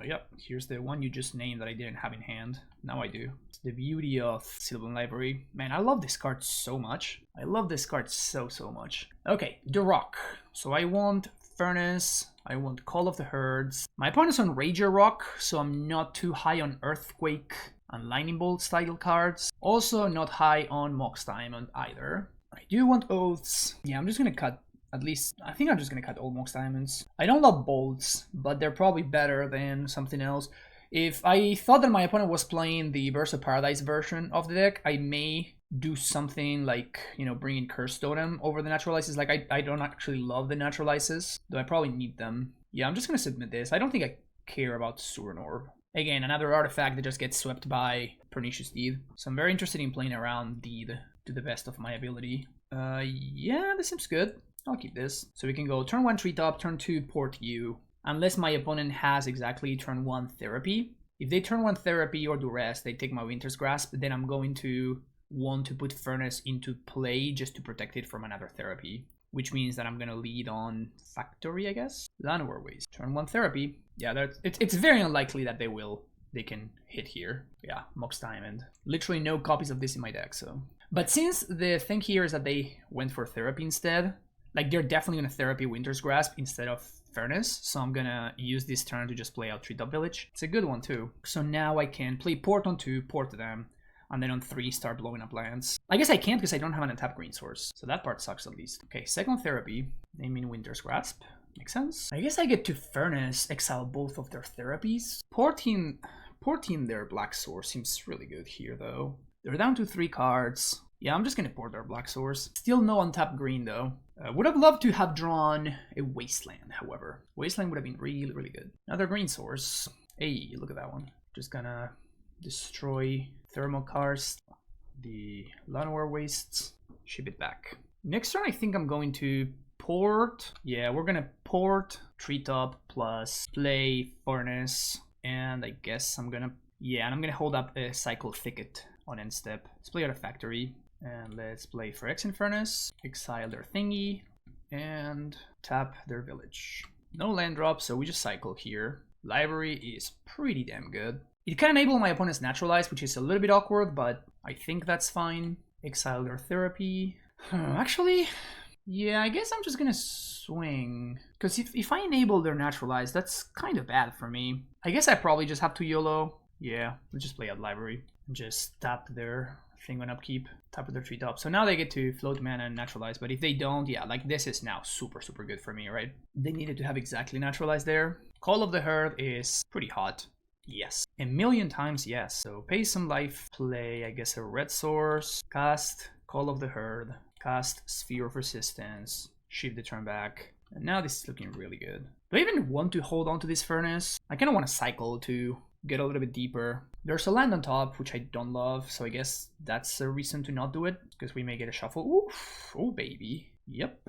Yep, here's the one you just named that I didn't have in hand. Now I do. It's the beauty of Sylvan Library. Man, I love this card so much. I love this card so much. Okay, the Rock. So I want Furnace. I want Call of the Herds. My opponent's on Rager Rock, so I'm not too high on Earthquake and Lightning Bolt style cards. Also not high on Mox Diamond either. I do want Oaths. Yeah, I'm just gonna cut. At least, I think I'm just going to cut all Mox Diamonds. I don't love Bolts, but they're probably better than something else. If I thought that my opponent was playing the Burst of Paradise version of the deck, I may do something like, you know, bring in Curse Totem over the Naturalizes. Like, I don't actually love the Naturalizes, though I probably need them. Yeah, I'm just going to submit this. I don't think I care about Suran Orb. Again, another artifact that just gets swept by Pernicious Deed. So I'm very interested in playing around Deed to the best of my ability. Yeah, this seems good. I'll keep this. So we can go turn 1 Treetop, turn 2 Port U. Unless my opponent has exactly turn 1 Therapy. If they turn 1 Therapy or Duress, they take my Winter's Grasp, then I'm going to want to put Furnace into play just to protect it from another Therapy. Which means that I'm going to lead on Factory, I guess? Llanowar Waste. Turn 1 Therapy. Yeah, it's very unlikely that they can hit here. Yeah, Mox Diamond. Literally no copies of this in my deck, so. But since the thing here is that they went for Therapy instead, like, they're definitely going to Therapy Winter's Grasp instead of Furnace, so I'm going to use this turn to just play out Treetop Village. It's a good one, too. So now I can play Port on 2, Port them, and then on 3 start blowing up lands. I guess I can't because I don't have an untapped green source, so that part sucks at least. Okay, second Therapy, naming Winter's Grasp. Makes sense. I guess I get to Furnace, exile both of their Therapies. Porting their Black Source seems really good here, though. They're down to 3 cards. Yeah, I'm just going to port their Black Source. Still no untapped green, though. Would have loved to have drawn a Wasteland, however. Wasteland would have been really good. Another green source. Hey, look at that one. Just gonna destroy Thermal Karst, the Llanowar Wastes, ship it back. Next turn, I think I'm going to port. Yeah, we're gonna port Treetop plus play Furnace. And I guess I'm gonna... Yeah, and I'm gonna hold up a Cycle Thicket on end step. Let's play out a Factory. And let's play Phyrexian Furnace, exile their thingy, and tap their village. No land drop, so we just cycle here. Library is pretty damn good. It can enable my opponent's Naturalize, which is a little bit awkward, but I think that's fine. Exile their Therapy. Actually, yeah, I guess I'm just gonna swing. Because if I enable their Naturalize, that's kind of bad for me. I guess I probably just have to YOLO. Yeah, let's just play out Library. Just tap their thing on upkeep, tap with their Treetop. So now they get to float mana and Naturalize, but if they don't, yeah, like this is now super good for me, right? They needed to have exactly Naturalize there. Call of the Herd is pretty hot. Yes. A million times yes. So pay some life, play, I guess, a red source, cast Call of the Herd, cast Sphere of Resistance, shift the turn back. And now this is looking really good. Do I even want to hold on to this Furnace? I kind of want to cycle to get a little bit deeper. There's a land on top, which I don't love, so I guess that's a reason to not do it, because we may get a shuffle. Oof, oh baby. Yep.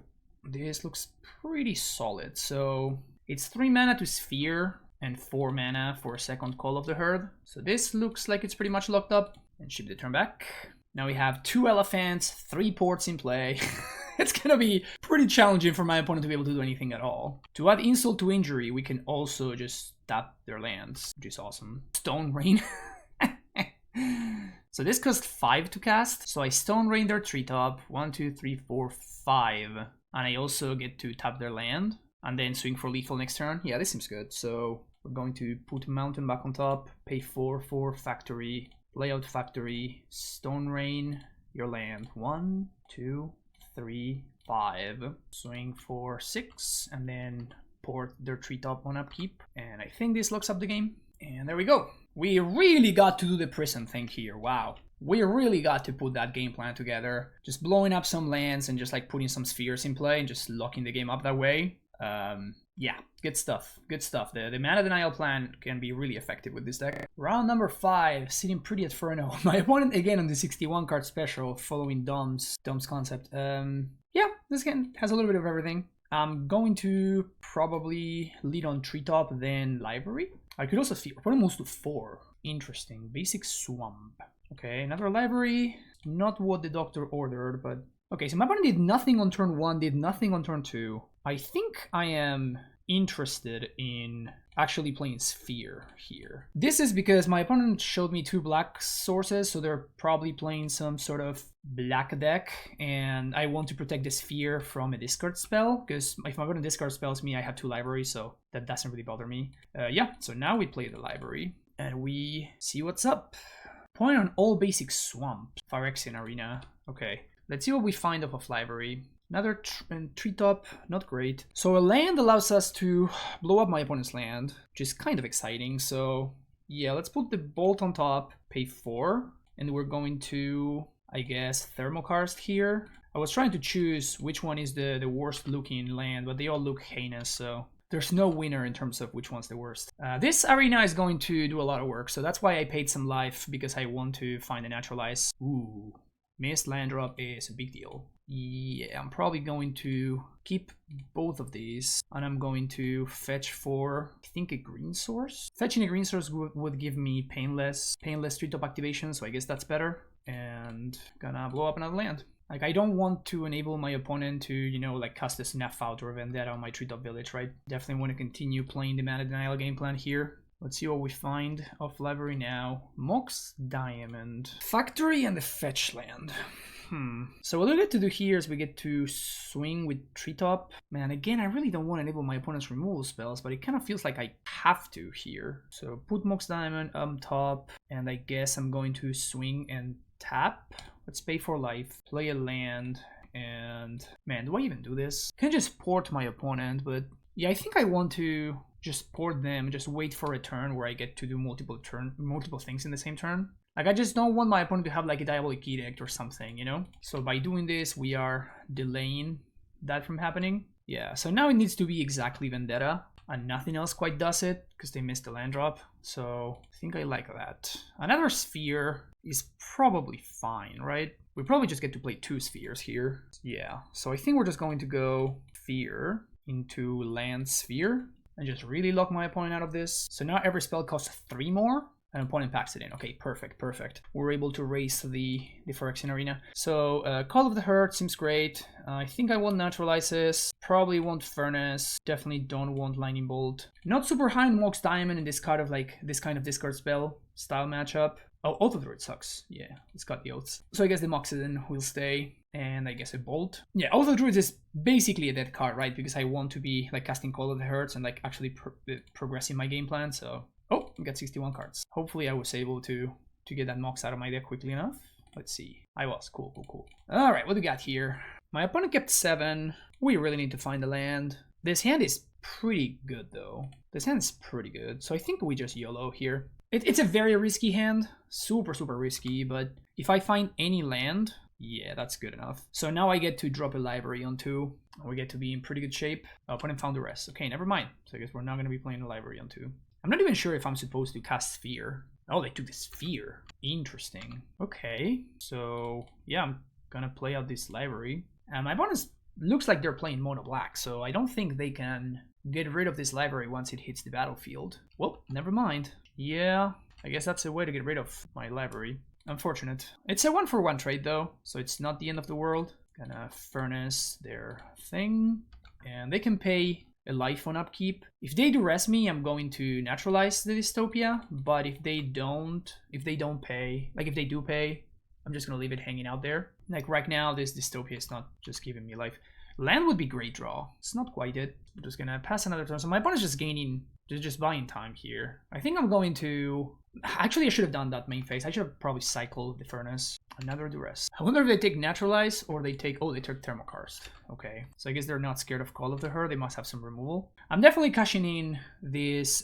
This looks pretty solid. So it's 3 mana to Sphere, and 4 mana for a second Call of the Herd. So this looks like it's pretty much locked up. And ship the turn back. Now we have 2 elephants, 3 ports in play. It's gonna be pretty challenging for my opponent to be able to do anything at all. To add insult to injury, we can also just tap their lands, which is awesome. Stone Rain. So this cost 5 to cast, so I Stone Rain their treetop. 1, 2, 3, 4, 5. And I also get to tap their land, and then swing for lethal next turn. Yeah, this seems good. So we're going to put Mountain back on top, pay 4 for Factory, play out Factory, Stone Rain your land. 1, 2, 3, 5. Swing for 6, and then port their treetop on upkeep. And I think this locks up the game. And there we go. We really got to do the prison thing here. Wow. We really got to put that game plan together. Just blowing up some lands and just like putting some spheres in play and just locking the game up that way. Yeah, good stuff. Good stuff. The mana denial plan can be really effective with this deck. Round number 5, sitting pretty at Inferno. My opponent again on the 61 card special, following Dom's concept. Yeah, this game has a little bit of everything. I'm going to probably lead on Treetop, then Library. I could also see opponent moves to 4. Interesting. Basic Swamp. Okay, another Library. Not what the doctor ordered, but okay, so my opponent did nothing on turn 1, did nothing on turn 2. I think I am interested in actually playing Sphere here. This is because my opponent showed me 2 black sources, so they're probably playing some sort of black deck, and I want to protect the Sphere from a discard spell, because if my opponent discard spells me, I have 2 libraries, so that doesn't really bother me. Yeah, so now we play the library, and we see what's up. Point on all basic Swamp. Phyrexian Arena. Okay, let's see what we find off of library. Another treetop, not great. So a land allows us to blow up my opponent's land, which is kind of exciting. So yeah, let's put the Bolt on top, pay 4, and we're going to, I guess, Thermokarst here. I was trying to choose which one is the worst looking land, but they all look heinous, so there's no winner in terms of which one's the worst. This arena is going to do a lot of work, so that's why I paid some life, because I want to find a Naturalize. Ooh, missed land drop is a big deal. Yeah, I'm probably going to keep both of these, and I'm going to fetch for, I think, a green source. Fetching a green source would give me painless treetop activation, so I guess that's better. And gonna blow up another land. Like, I don't want to enable my opponent to, you know, like cast a Snap Out or Vendetta on my treetop village, right? Definitely want to continue playing the mana denial game plan here. Let's see what we find of library now. Mox Diamond, Factory, and the fetch land. So what we get to do here is we get to swing with treetop. Man, again, I really don't want to enable my opponent's removal spells, but it kind of feels like I have to here. So put Mox Diamond on top, and I guess I'm going to swing and tap. Let's pay for life, play a land, and man, do I even do this? I can just port my opponent, but yeah, I think I want to just port them, just wait for a turn where I get to do multiple things in the same turn. Like, I just don't want my opponent to have like a Diabolic Edict or something, you know? So by doing this, we are delaying that from happening. Yeah, so now it needs to be exactly Vendetta, and nothing else quite does it, because they missed the land drop. So I think I like that. Another Sphere is probably fine, right? We probably just get to play 2 spheres here. Yeah, so I think we're just going to go Sphere into Land Sphere, and just really lock my opponent out of this. So now every spell costs 3 more. An opponent packs it in. Okay, perfect, perfect. We're able to raise the Phyrexian Arena. So Call of the Herd seems great. I think I want Naturalizes. Probably want Furnace. Definitely don't want Lightning Bolt. Not super high on Mox Diamond in this kind of discard spell style matchup. Oh, Oath of the Druid sucks. Yeah, it's got the oaths. So I guess the Moxidon will stay. And I guess a Bolt. Yeah, Oath of the Druid is basically a dead card, right? Because I want to be like casting Call of the Herds and like actually progressing my game plan, so... Oh, we got 61 cards. Hopefully I was able to get that Mox out of my deck quickly enough. Let's see. I was. Cool, cool, cool. Alright, what do we got here? My opponent kept 7. We really need to find a land. This hand is pretty good, though. This hand is pretty good. So I think we just YOLO here. It's a very risky hand. Super, super risky. But if I find any land, yeah, that's good enough. So now I get to drop a library on 2. We get to be in pretty good shape. Opponent found the rest. Okay, never mind. So I guess we're not going to be playing a library on 2. I'm not even sure if I'm supposed to cast Sphere. Oh, they took the Sphere. Interesting. Okay, so yeah, I'm gonna play out this library. My opponents looks like they're playing mono black, so I don't think they can get rid of this library once it hits the battlefield. Well, never mind. Yeah, I guess that's a way to get rid of my library. Unfortunate. It's a 1-for-1 trade though, so it's not the end of the world. Gonna furnace their thing, and they can pay a life on upkeep. If they duress me, I'm going to naturalize the dystopia, but if they don't pay, like if they do pay, I'm just gonna leave it hanging out there. Like right now, this dystopia is not just giving me life. Land would be great draw. It's not quite it. I'm just gonna pass another turn. So my opponent's just gaining, just buying time here. I think I'm going to... Actually, I should have done that main phase. I should have probably cycled the furnace. Another duress. I wonder if they take naturalize or they take... Oh, they took thermokarst. Okay. So I guess they're not scared of Call of the Herd. They must have some removal. I'm definitely cashing in this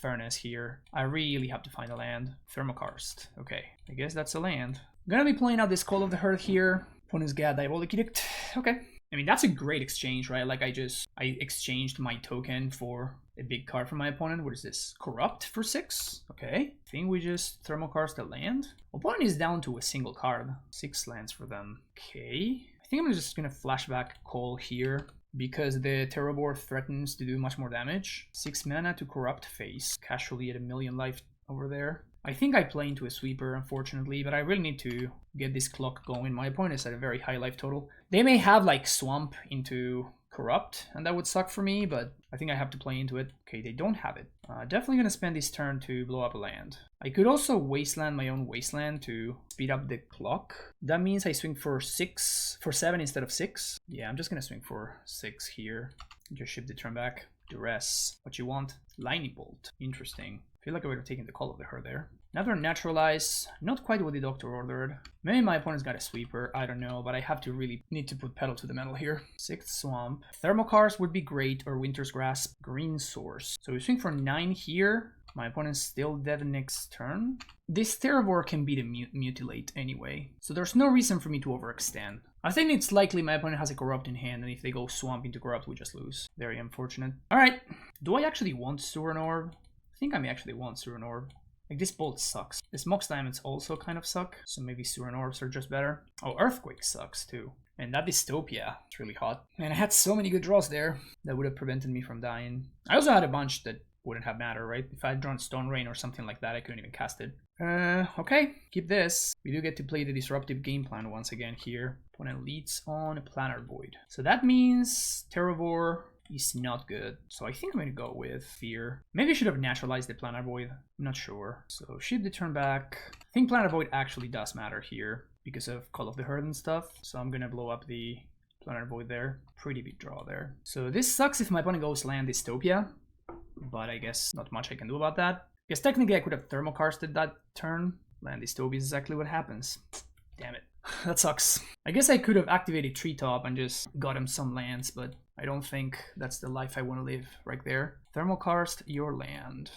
furnace here. I really have to find a land. Thermokarst. Okay. I guess that's a land. I'm gonna be playing out this Call of the Herd here. Opponent's got Diabolic Edict. Okay. I mean, that's a great exchange, right? Like I exchanged my token for a big card from my opponent. What is this? Corrupt for 6? Okay. I think we just Thermokarst the land. Opponent is down to a single card. 6 lands for them. Okay. I think I'm just gonna flashback call here because the Terror threatens to do much more damage. 6 mana to Corrupt face. Casually at 1,000,000 life over there. I think I play into a sweeper, unfortunately, but I really need to get this clock going. My opponent is at a very high life total. They may have, like, Swamp into Corrupt, and that would suck for me, but I think I have to play into it. Okay, they don't have it. Definitely gonna spend this turn to blow up a land. I could also Wasteland my own Wasteland to speed up the clock. That means I swing for 7 instead of 6. Yeah, I'm just gonna swing for 6 here. Just ship the turn back. Duress. What you want? Lightning Bolt. Interesting. I feel like I would have taken the Call of the Herd there. Another naturalize. Not quite what the doctor ordered. Maybe my opponent's got a sweeper. I don't know, but I have to really need to put pedal to the metal here. 6th swamp. Thermokarst would be great, or Winter's Grasp. Green source. So we swing for 9 here. My opponent's still dead next turn. This Terravor can beat a Mutilate anyway, so there's no reason for me to overextend. I think it's likely my opponent has a Corrupt in hand, and if they go Swamp into Corrupt, we just lose. Very unfortunate. Alright, do I actually want Sewer Orb? I think I may actually want Sewer Orb. Like, this Bolt sucks. This Mox Diamonds also kind of suck, so maybe Sewer Orbs are just better. Oh, Earthquake sucks too. And that Dystopia, it's really hot. And I had so many good draws there that would have prevented me from dying. I also had a bunch that wouldn't have mattered, right? If I had drawn Stone Rain or something like that, I couldn't even cast it. Okay, keep this. We do get to play the disruptive game plan once again here. Opponent leads on a Planar Void. So that means Terravor is not good. So I think I'm gonna go with Fear. Maybe I should have naturalized the Planar Void. I'm not sure. So ship the turn back. I think Planar Void actually does matter here because of Call of the Herd and stuff. So I'm gonna blow up the Planar Void there. Pretty big draw there. So this sucks if my opponent goes land Dystopia, but I guess not much I can do about that. Because technically I could have Thermokarsted that turn. Land Dystopia is exactly what happens. Damn it. That sucks. I guess I could have activated Treetop and just got him some lands, but I don't think that's the life I want to live right there. Thermokarst your land.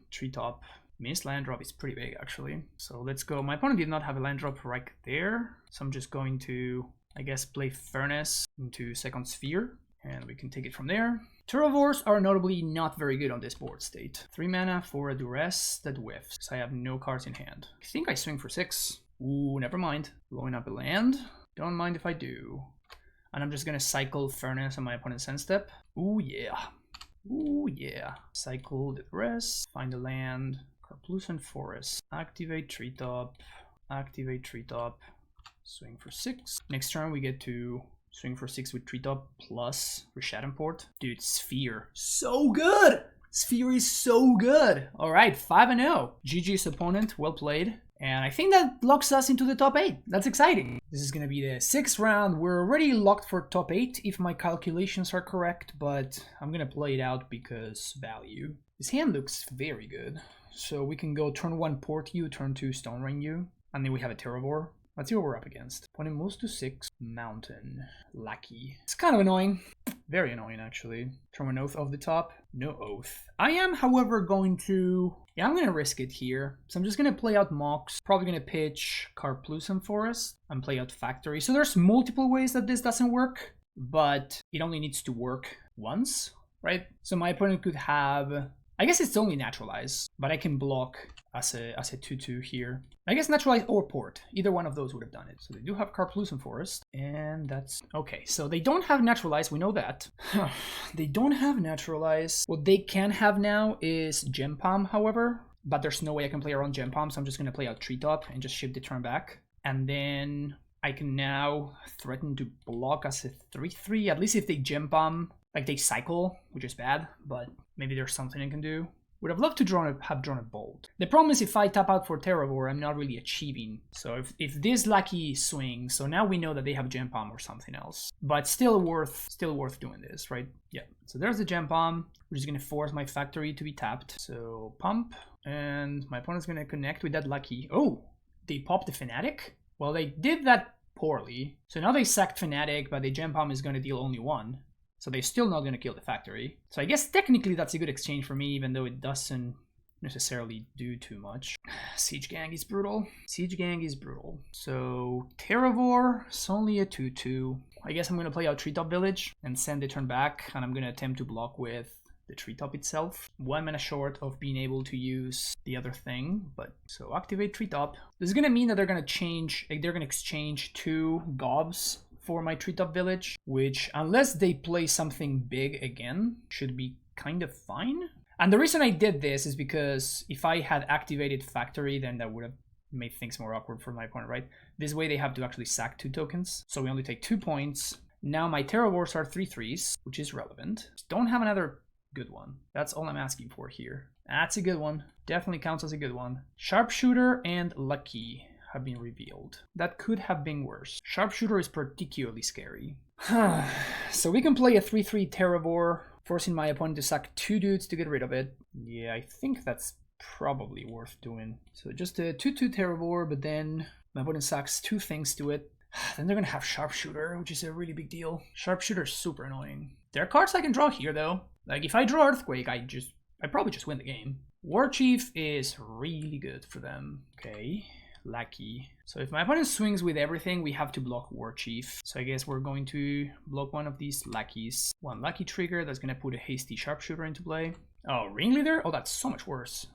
Treetop. Missed land drop is pretty big actually. So let's go. My opponent did not have a land drop right there. So I'm just going to, I guess, play Furnace into second sphere. And we can take it from there. Terravors are notably not very good on this board state. 3 mana for a Duress that whiffs. So I have no cards in hand. I think I swing for 6. Ooh, never mind. Blowing up a land. Don't mind if I do. And I'm just gonna cycle Furnace on my opponent's end step. Ooh, yeah. Ooh, yeah. Cycle the Duress. Find a land. Carplucent Forest. Activate Treetop. Activate Treetop. Swing for 6. Next turn we get to swing for 6 with Treetop plus Rishadan Port. Dude, Sphere. So good! Sphere is so good! Alright, 5-0. GG's opponent, well played. And I think that locks us into the top 8. That's exciting. This is going to be the 6th round. We're already locked for top 8 if my calculations are correct, but I'm going to play it out because value. This hand looks very good. So we can go turn 1 Port you, turn 2 Stone Rain you, and then we have a Terravor. Let's see what we're up against. Opponent moves to 6. Mountain. Lucky. It's kind of annoying. Very annoying, actually. Turn 1 Oath off the top. No Oath. I am, however, going to... Yeah, I'm going to risk it here. So I'm just going to play out Mox. Probably going to pitch Carplucent Forest and play out Factory. So there's multiple ways that this doesn't work, but it only needs to work once, right? So my opponent could have I guess it's only Naturalize, but I can block as a 2/2 here. I guess Naturalize or Port. Either one of those would have done it. So they do have Karplusan Forest, and that's... Okay, so they don't have Naturalize, we know that. They don't have Naturalize. What they can have now is Gem Palm, however, but there's no way I can play around Gem Palm, so I'm just going to play out Treetop and just shift the turn back. And then I can now threaten to block as a 3/3, at least if they Gem Palm, like they cycle, which is bad, but maybe there's something I can do. Would have loved to have drawn a Bolt. The problem is if I tap out for Terravore, I'm not really achieving. So if this lucky swings, so now we know that they have Gem Palm or something else. But still worth doing this, right? Yeah. So there's the Gem Palm, which is gonna force my factory to be tapped. So pump, and my opponent's gonna connect with that lucky. Oh, they popped the Fanatic? Well, they did that poorly. So now they sacked Fanatic, but the Gem Palm is gonna deal only 1. So they're still not going to kill the factory. So I guess technically that's a good exchange for me, even though it doesn't necessarily do too much. Siege Gang is brutal. Siege Gang is brutal. So Terravore, it's only a 2/2. I guess I'm going to play out Treetop Village and send the turn back, and I'm going to attempt to block with the Treetop itself. 1 mana short of being able to use the other thing, but so activate Treetop. This is going to mean that they're going to change, like they're going to exchange 2 Gobs for my Treetop Village, which, unless they play something big again, should be kind of fine. And the reason I did this is because if I had activated Factory, then that would have made things more awkward for my opponent, right? This way they have to actually sack 2 tokens, so we only take 2 points. Now my Terravores are 3/3s, which is relevant. Don't have another good one. That's all I'm asking for here. That's a good one. Definitely counts as a good one. Sharpshooter and Lucky have been revealed. That could have been worse. Sharpshooter is particularly scary. So we can play a 3/3 Terravore, forcing my opponent to sack 2 dudes to get rid of it. Yeah, I think that's probably worth doing. So just a 2/2 Terravore, but then my opponent sacks 2 things to it. Then they're gonna have Sharpshooter, which is a really big deal. Sharpshooter is super annoying. There are cards I can draw here though. Like if I draw Earthquake, I probably just win the game. War Chief is really good for them. Okay. Lucky. So if my opponent swings with everything, we have to block War Chief. So I guess we're going to block one of these Luckies. 1 Lucky trigger, that's going to put a hasty Sharpshooter into play. Oh, Ringleader? Oh, that's so much worse.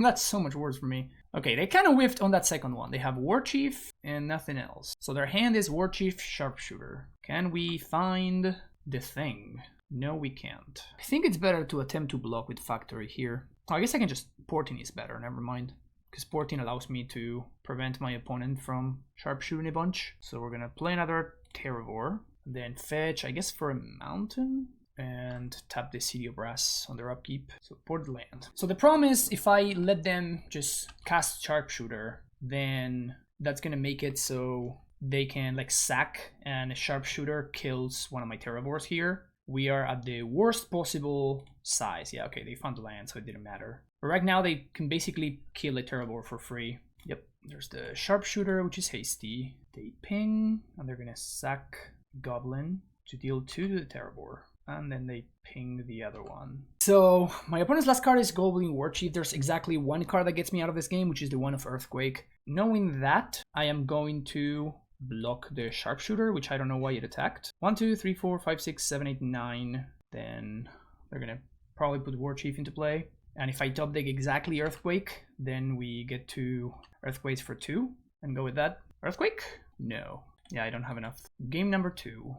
That's so much worse for me. Okay, they kind of whiffed on that second one. They have War Chief and nothing else. So their hand is War Chief, Sharpshooter. Can we find the thing? No, we can't. I think it's better to attempt to block with Factory here. Oh, I guess I can just... Porting is better, never mind. Because Porting allows me to prevent my opponent from sharpshooting a bunch. So we're gonna play another Terravore, then fetch, I guess, for a mountain, and tap the City of Brass on their upkeep. So port land. So the problem is, if I let them just cast Sharpshooter, then that's gonna make it so they can like sack, and a Sharpshooter kills one of my Terravores here. We are at the worst possible size. Yeah, okay, they found the land, so it didn't matter. But right now, they can basically kill a Terravore for free. Yep, there's the Sharpshooter, which is hasty. They ping, and they're gonna sack Goblin to deal 2 to the Terravore. And then they ping the other one. So, my opponent's last card is Goblin War Chief. There's exactly 1 card that gets me out of this game, which is the one of Earthquake. Knowing that, I am going to block the Sharpshooter, which I don't know why it attacked. 1, 2, 3, 4, 5, 6, 7, 8, 9. Then they're gonna probably put War Chief into play. And if I top deck exactly Earthquake, then we get 2 Earthquakes for 2 and go with that. Earthquake? No. Yeah, I don't have enough. Game number 2.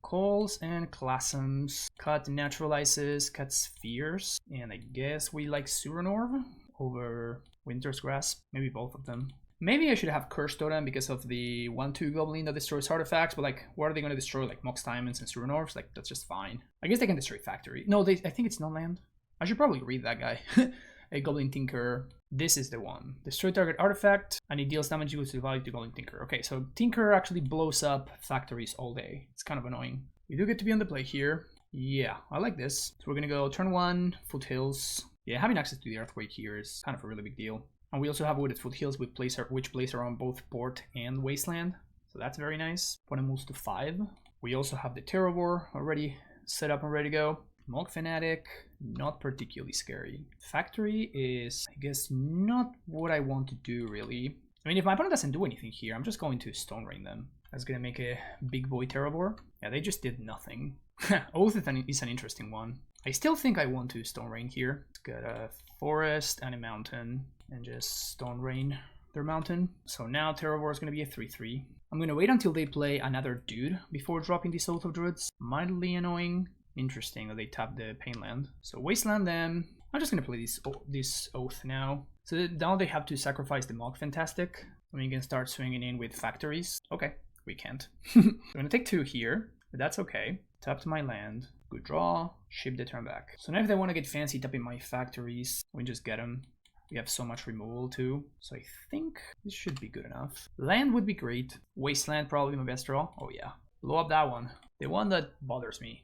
Calls and Clasms. Cut Naturalizes, cut Spheres. And I guess we like Suranor over Winter's Grasp. Maybe both of them. Maybe I should have Curse Totem because of the 1/2 Goblin that destroys artifacts, but like, what are they going to destroy? Like Mox Diamonds and Suranors? Like, that's just fine. I guess they can destroy Factory. No, I think it's non-land. I should probably read that guy. A Goblin Tinker. This is the one. Destroy target artifact, and it deals damage equal to the value to Goblin Tinker. Okay, so Tinker actually blows up factories all day. It's kind of annoying. We do get to be on the play here. Yeah, I like this. So we're going to go turn 1, Foothills. Yeah, having access to the Earthquake here is kind of a really big deal. And we also have Wooded Foothills, which plays around both Port and Wasteland. So that's very nice. Opponent moves to 5. We also have the Terravore already set up and ready to go. Mog Fanatic, not particularly scary. Factory is, I guess, not what I want to do, really. I mean, if my opponent doesn't do anything here, I'm just going to Stone Rain them. That's going to make a big boy Terravore. Yeah, they just did nothing. Oath is an interesting one. I still think I want to Stone Rain here. Got a forest and a mountain, and just Stone Rain their mountain. So now Terravor is going to be a 3/3. I'm going to wait until they play another dude before dropping this Oath of Druids. Mildly annoying. Interesting that they tap the Painland. So Wasteland them. I'm just going to play this Oath now. So now they have to sacrifice the Mog Fantastic. And we can start swinging in with factories. Okay, we can't. I'm going to take 2 here, but that's okay. Tap to my land. Good draw. Ship the turn back. So now if they want to get fancy tapping my factories, we just get them. We have so much removal too, so I think this should be good enough. Land would be great. Wasteland probably my best draw. Oh yeah, blow up that one. The one that bothers me.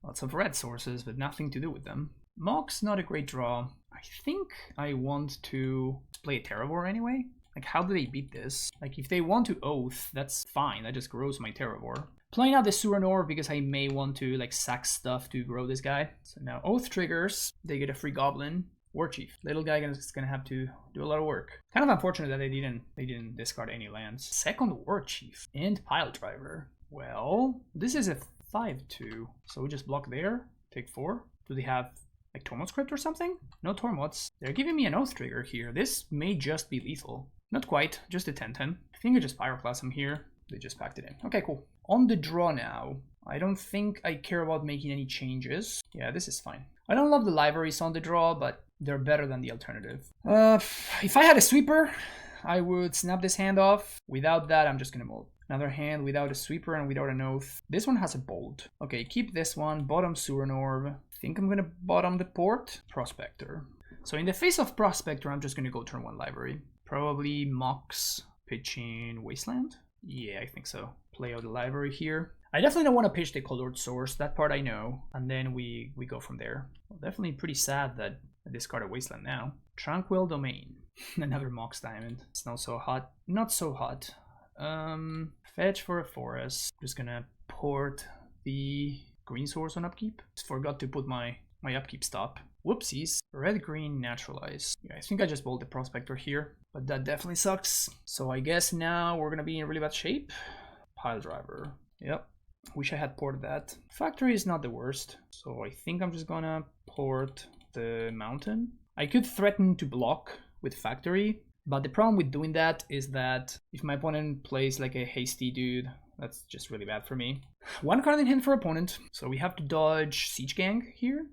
Lots of red sources, but nothing to do with them. Mox, not a great draw. I think I want to play a Terravor anyway. Like, how do they beat this? Like, if they want to Oath, that's fine. That just grows my Terravor. Playing out the Suranor because I may want to like sack stuff to grow this guy. So now Oath triggers. They get a free Goblin. War Chief. Little guy is gonna have to do a lot of work. Kind of unfortunate that they didn't discard any lands. Second War Chief and Pile Driver. Well, this is a 5/2, so we just block there. Take 4. Do they have like Tormod's Crypt or something? No Tormods. They're giving me an Oath trigger here. This may just be lethal. Not quite, just a 10/10. I think I just Pyroclasm here. They just packed it in. Okay, cool. On the draw now. I don't think I care about making any changes. Yeah, this is fine. I don't love the libraries on the draw, but they're better than the alternative. If I had a sweeper, I would snap this hand off. Without that, I'm just gonna mold. Another hand without a sweeper and without an Oath. This one has a Bolt. Okay, keep this one. Bottom Suranor. Think I'm gonna bottom the port. Prospector. So in the face of Prospector, I'm just gonna go turn 1 library. Probably Mox, pitching Wasteland. Yeah, I think so. Play out the library here. I definitely don't want to pitch the Colored Source. That part I know. And then we go from there. Well, definitely pretty sad that I discard a Wasteland now. Tranquil Domain. Another Mox Diamond. It's not so hot. Not so hot. Fetch for a forest. Just gonna port the green source on upkeep. Just forgot to put my upkeep stop. Whoopsies. Red-green naturalize. Yeah, I think I just bowled the Prospector here. But that definitely sucks. So I guess now we're gonna be in really bad shape. Pile Driver. Yep. Wish I had ported that. Factory is not the worst. So I think I'm just gonna port the mountain. I could threaten to block with Factory. But the problem with doing that is that if my opponent plays like a hasty dude, that's just really bad for me. 1 card in hand for opponent. So we have to dodge Siege Gang here.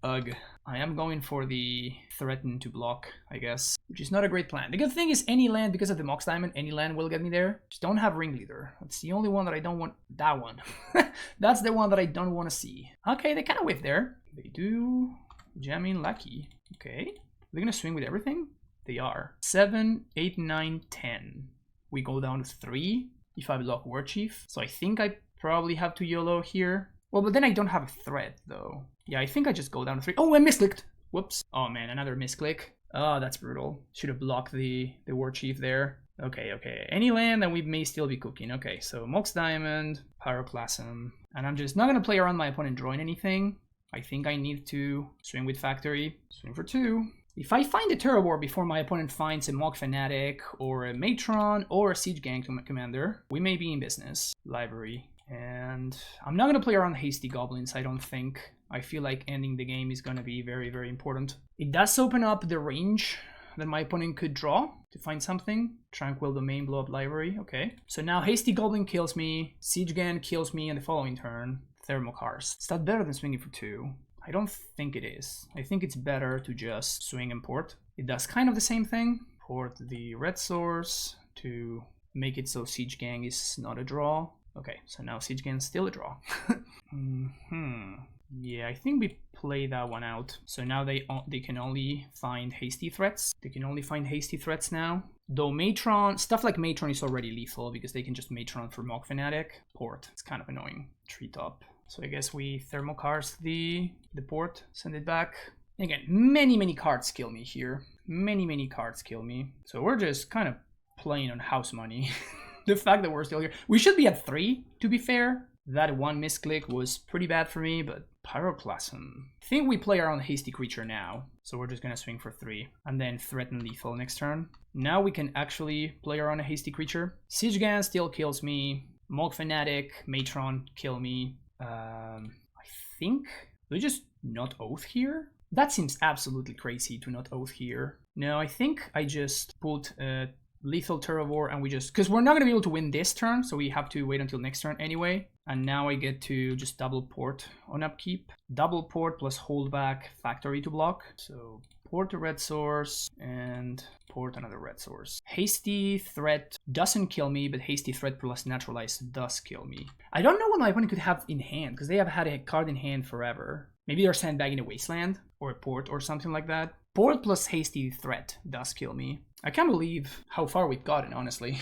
Ugh. I am going for the threaten to block, I guess, which is not a great plan. The good thing is any land, because of the Mox Diamond, any land will get me there. Just don't have Ringleader. That's the only one that I don't want. That one. That's the one that I don't want to see. Okay, they kind of whiff there. They do jam in Lucky. Okay. They're going to swing with everything? They are. 7, 8, 9, 10. We go down to 3 if I block War Chief. So I think I probably have to YOLO here. Well, but then I don't have a threat, though. Yeah, I think I just go down to 3. Oh, I misclicked. Whoops. Oh, man, another misclick. Oh, that's brutal. Should have blocked the War Chief there. Okay, okay. Any land, and we may still be cooking. Okay, so Mox Diamond, Pyroclasm. And I'm just not going to play around my opponent drawing anything. I think I need to swing with Factory. Swing for 2. If I find a Terravor before my opponent finds a Mog Fanatic, or a Matron, or a Siege Gang Commander, we may be in business. Library. And I'm not going to play around Hasty Goblins, I don't think. I feel like ending the game is going to be very, very important. It does open up the range that my opponent could draw to find something. Tranquil Domain, blow up library. Okay. So now Hasty Goblin kills me. Siege Gang kills me on the following turn. Thermokarst. Is that better than swinging for 2? I don't think it is. I think it's better to just swing and port. It does kind of the same thing. Port the red source to make it so Siege Gang is not a draw. Okay, so now Siege Gang is still a draw. Yeah, I think we play that one out. So now they can only find hasty threats. They can only find hasty threats now. Though Matron, stuff like Matron is already lethal because they can just Matron for Mog Fanatic. Port, it's kind of annoying. Treetop. So I guess we Thermokarst the port, send it back. Again, many cards kill me here. Many cards kill me. So we're just kind of playing on house money. The fact that we're still here. We should be at 3, to be fair. That one misclick was pretty bad for me, but Pyroclasm. I think we play around Hasty Creature now. So we're just gonna swing for 3. And then threaten lethal next turn. Now we can actually play around a Hasty Creature. Siege Gang still kills me. Mog Fanatic, Matron kill me. I think Do I just not oath here? That seems absolutely crazy to not oath here. No, I think I just put lethal Terravore and we just... Because we're not going to be able to win this turn, so we have to wait until next turn anyway. And now I get to just double port on upkeep. Double port plus hold back factory to block. So port a red source and port another red source. Hasty Threat doesn't kill me, but Hasty Threat plus Naturalize does kill me. I don't know what my opponent could have in hand, because they have had a card in hand forever. Maybe they're sandbagging a Wasteland or a port or something like that. Port plus Hasty Threat does kill me. I can't believe how far we've gotten, honestly.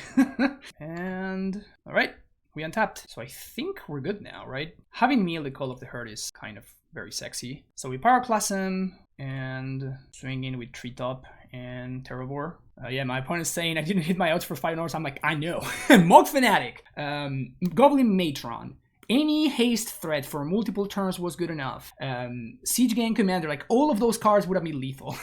And alright, we untapped. So I think we're good now, right? Having Meal the Call of the Herd is kind of very sexy. So we Pyroclasm and swing in with Treetop and Terravore. Yeah, my opponent's saying I didn't hit my outs for 5 hours. I'm like, I know. Mog Fanatic. Goblin Matron. Any haste threat for multiple turns was good enough. Siege Gang Commander, like all of those cards would have been lethal.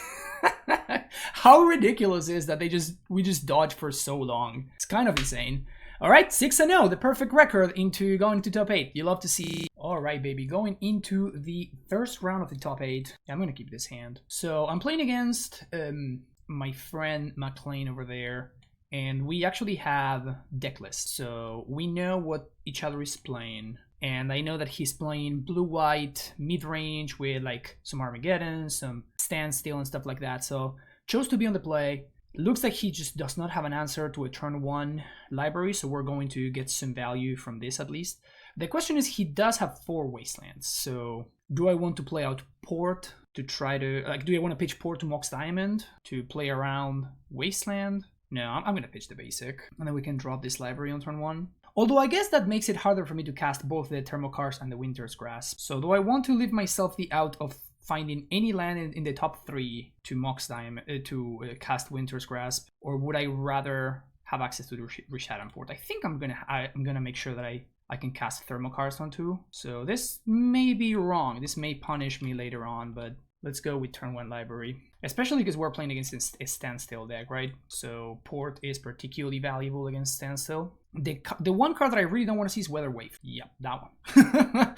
How ridiculous is that we just dodged for so long? It's kind of insane. All right, 6-0, the perfect record into going to top 8. You love to see. All right, baby, going into the first round of the top 8. I'm gonna keep this hand. So I'm playing against my friend McLean over there. And we actually have deck lists, so we know what each other is playing. And I know that he's playing blue-white mid-range with like some Armageddon, some Standstill and stuff like that. So chose to be on the play. Looks like he just does not have an answer to a turn 1 library, so we're going to get some value from this at least. The question is, he does have 4 Wastelands, so do I want to play out Port to try to, like, do I want to pitch Port to Mox Diamond to play around Wasteland? No, I'm going to pitch the basic, and then we can drop this library on turn 1. Although I guess that makes it harder for me to cast both the Thermokarst and the Winter's Grasp. So do I want to leave myself the out of finding any land in the top 3 to Mox Diamond, to cast Winter's Grasp, or would I rather have access to the Rishadan Port? I think I'm gonna make sure that I can cast Thermokarst on 2. So this may be wrong. This may punish me later on, but let's go with turn 1 library. Especially because we're playing against a Standstill deck, right? So Port is particularly valuable against Standstill. The one card that I really don't want to see is Weather Wave. Yep, that one.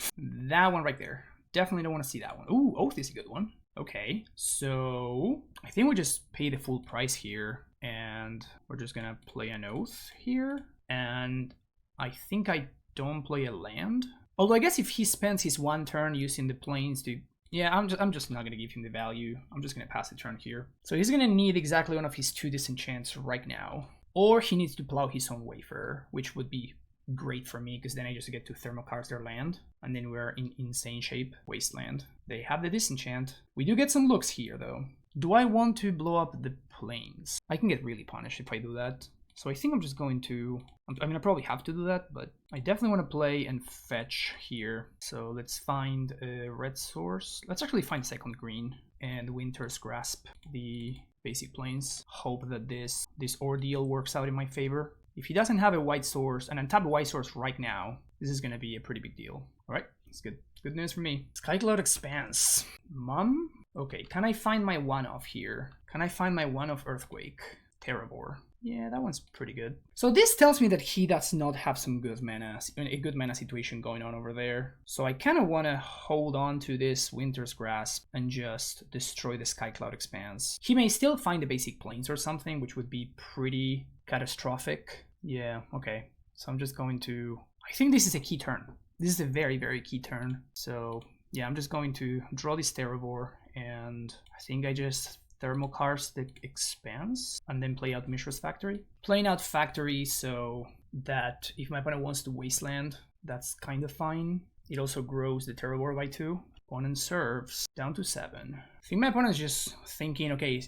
That one right there. Definitely don't want to see that one. Ooh, Oath is a good one. Okay, so I think we just pay the full price here. And we're just going to play an Oath here. And I think I don't play a land. Although I guess if he spends his 1 turn using the planes to... Yeah, I'm just not going to give him the value. I'm just going to pass the turn here. So he's going to need exactly one of his 2 disenchants right now. Or he needs to plow his own Wayfarer, which would be great for me, because then I just get to Thermokarst their land. And then we're in insane shape. Wasteland. They have the disenchant. We do get some looks here, though. Do I want to blow up the planes? I can get really punished if I do that. So I think I'm just going to... I mean, I probably have to do that, but I definitely want to play and fetch here. So let's find a red source. Let's actually find second green and Winter's Grasp, the basic planes. Hope that this ordeal works out in my favor. If he doesn't have a white source, and untap a white source right now, this is going to be a pretty big deal. All right, that's good. Good news for me. Skycloud Expanse. Mum? Okay, can I find my 1-off here? Can I find my 1-off Earthquake? Terravore. Yeah, that one's pretty good. So this tells me that he does not have some good mana, a good mana situation going on over there. So I kind of want to hold on to this Winter's Grasp and just destroy the Skycloud Expanse. He may still find the basic planes or something, which would be pretty catastrophic. Yeah, okay. So I'm just going to... I think this is a key turn. This is a very, very key turn. So yeah, I'm just going to draw this Terravore, and I think I just... Thermokarst the Expanse, and then play out Mishra's Factory. Playing out Factory so that if my opponent wants to Wasteland, that's kind of fine. It also grows the Terravore by 2. Opponent serves down to 7. I think my opponent is just thinking, okay,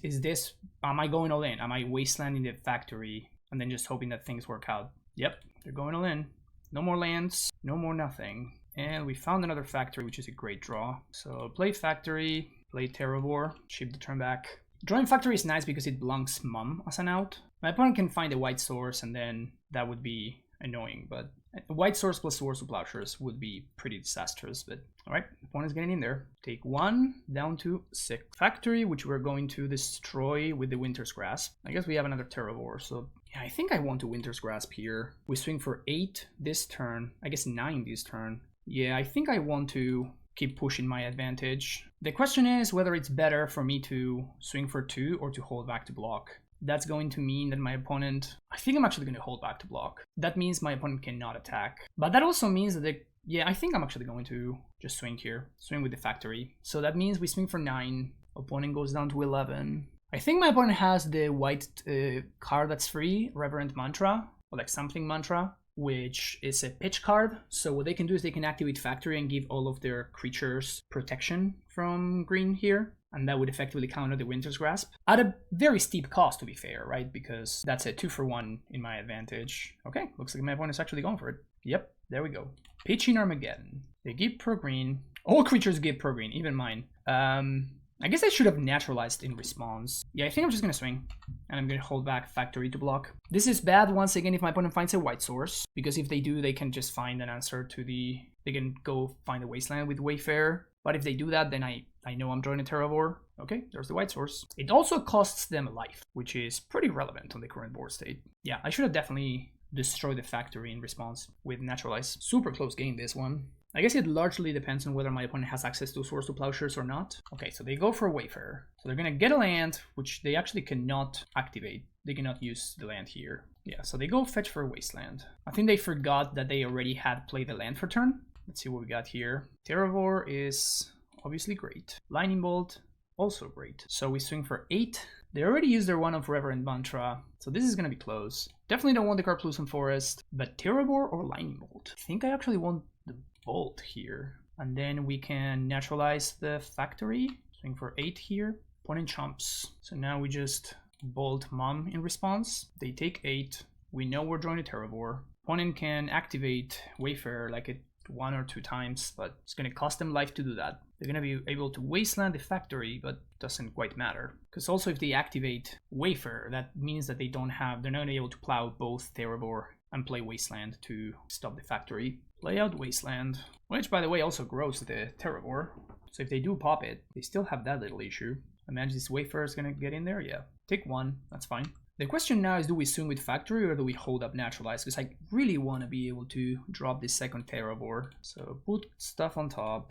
am I going all in? Am I Wastelanding the Factory and then just hoping that things work out? Yep, they're going all in. No more lands, no more nothing. And we found another Factory, which is a great draw. So play Factory, play Terravore, ship the turn back. Drawing Factory is nice because it blunks Mum as an out. My opponent can find a white source, and then that would be annoying, but a white source plus Swords to Plowshares would be pretty disastrous. But alright, opponent's getting in there. Take 1 down to 6. Factory, which we're going to destroy with the Winter's Grasp. I guess we have another Terravore, so yeah, I think I want to Winter's Grasp here. We swing for 8 this turn, I guess 9 this turn. Yeah, I think I want to keep pushing my advantage. The question is whether it's better for me to swing for 2 or to hold back to block. That's going to mean that my opponent, I think I'm actually going to hold back to block. That means my opponent cannot attack. But that also means that I think I'm actually going to just swing here. Swing with the factory. So that means we swing for 9. Opponent goes down to 11. I think my opponent has the white card that's free, Reverent Mantra, or like something mantra, which is a pitch card. So what they can do is they can activate factory and give all of their creatures protection from green here. And that would effectively counter the Winter's Grasp. At a very steep cost, to be fair, right? Because that's a 2-for-1 in my advantage. Okay, looks like my opponent's actually going for it. Yep, there we go. Pitching Armageddon. They give pro green. All creatures give pro green, even mine. I guess I should have naturalized in response. Yeah, I think I'm just going to swing. And I'm going to hold back factory to block. This is bad once again if my opponent finds a white source. Because if they do, they can just find an answer to the... They can go find a wasteland with Wayfarer. But if they do that, then I know I'm drawing a Terravor. Okay, there's the white source. It also costs them a life, which is pretty relevant on the current board state. Yeah, I should have definitely destroyed the factory in response with Naturalize. Super close game, this one. I guess it largely depends on whether my opponent has access to Swords to Plowshares or not. Okay, so they go for a Wayfarer. So they're going to get a land, which they actually cannot activate. They cannot use the land here. Yeah, so they go fetch for a Wasteland. I think they forgot that they already had played the land for turn. Let's see what we got here. Terravor is obviously great. Lightning Bolt, also great. So we swing for 8. They already used their one of Reverend Mantra, so this is going to be close. Definitely don't want the Carplucent Forest, but Terravor or Lightning Bolt? I think I actually want the Bolt here. And then we can naturalize the factory. Swing for 8 here. Opponent chumps. So now we just Bolt Mom in response. They take 8. We know we're drawing a Terravor. Opponent can activate Wayfarer like it 1 or 2 times, but it's going to cost them life to do that. They're going to be able to wasteland the factory, but doesn't quite matter. Because also if they activate Wayfarer, that means that they're not able to plow both Terravor and play Wasteland to stop the factory. Play out Wasteland, which by the way also grows the Terravor. So if they do pop it, they still have that little issue. Imagine this Wayfarer is going to get in there, yeah. Take 1, that's fine. The question now is, do we swing with factory or do we hold up naturalize? Because I really want to be able to drop this second Terravor. So put stuff on top.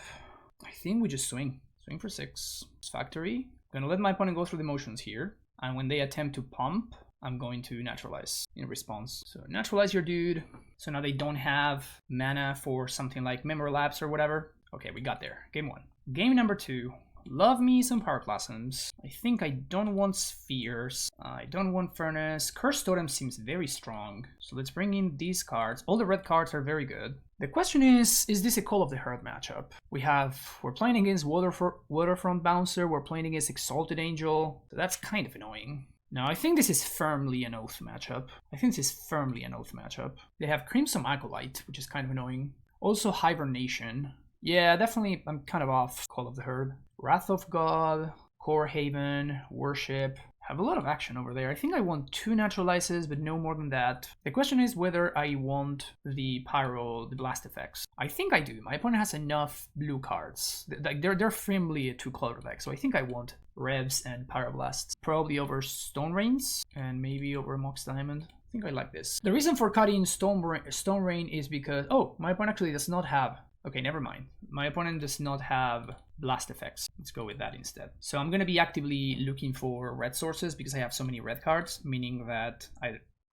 I think we just swing. Swing for 6. It's factory. I'm gonna let my opponent go through the motions here. And when they attempt to pump, I'm going to naturalize in response. So naturalize your dude. So now they don't have mana for something like Memory Lapse or whatever. Okay, we got there. Game 1. Game number 2. Love me some Pyroclasms. I think I don't want Spheres. I don't want Furnace. Cursed Totem seems very strong. So let's bring in these cards. All the red cards are very good. The question is this a Call of the Herd matchup? We're playing against Waterfront Bouncer. We're playing against Exalted Angel. So that's kind of annoying. Now, I think this is firmly an Oath matchup. They have Crimson Acolyte, which is kind of annoying. Also Hibernation. Yeah, definitely I'm kind of off Call of the Herd. Wrath of God, Core Haven, Worship. Have a lot of action over there. I think I want 2 naturalizes, but no more than that. The question is whether I want the blast effects. I think I do. My opponent has enough blue cards. They're firmly a 2-color deck, so I think I want Revs and Pyroblasts. Probably over Stone Rains, and maybe over Mox Diamond. I think I like this. The reason for cutting Stone Rain is because... Oh, my opponent actually does not have... Okay, never mind. My opponent does not have blast effects. Let's go with that instead. So I'm going to be actively looking for red sources because I have so many red cards, meaning that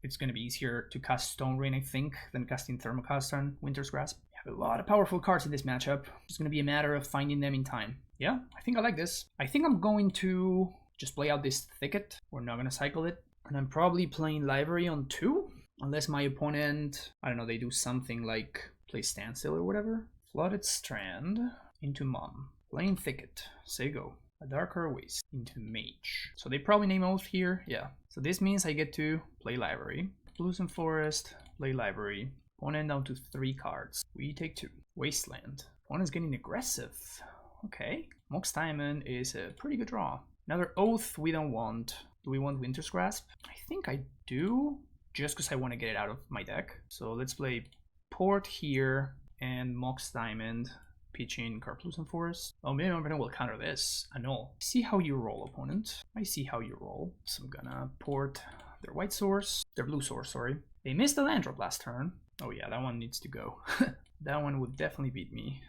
it's going to be easier to cast Stone Rain, I think, than casting Thermocast on Winter's Grasp. I have a lot of powerful cards in this matchup. It's going to be a matter of finding them in time. Yeah, I think I like this. I think I'm going to just play out this Thicket. We're not going to cycle it. And I'm probably playing Library on 2, unless my opponent, I don't know, they do something like play Standstill or whatever. Flooded Strand into Mom. Playing Thicket. Say go. A Darker Waste into Mage. So they probably name Oath here. Yeah. So this means I get to play Library. Bluesome Forest. Play Library. Opponent down to 3 cards. We take 2. Wasteland. Opponent's getting aggressive. Okay. Mox Diamond is a pretty good draw. Another Oath we don't want. Do we want Winter's Grasp? I think I do. Just because I want to get it out of my deck. So let's play Port here. And Mox Diamond, pitching Carplucent Forest. Oh, maybe my opponent will counter this. Annul. See how you roll, opponent. I see how you roll. So I'm gonna port their white source. Their blue source, sorry. They missed the land drop last turn. Oh yeah, that one needs to go. That one would definitely beat me.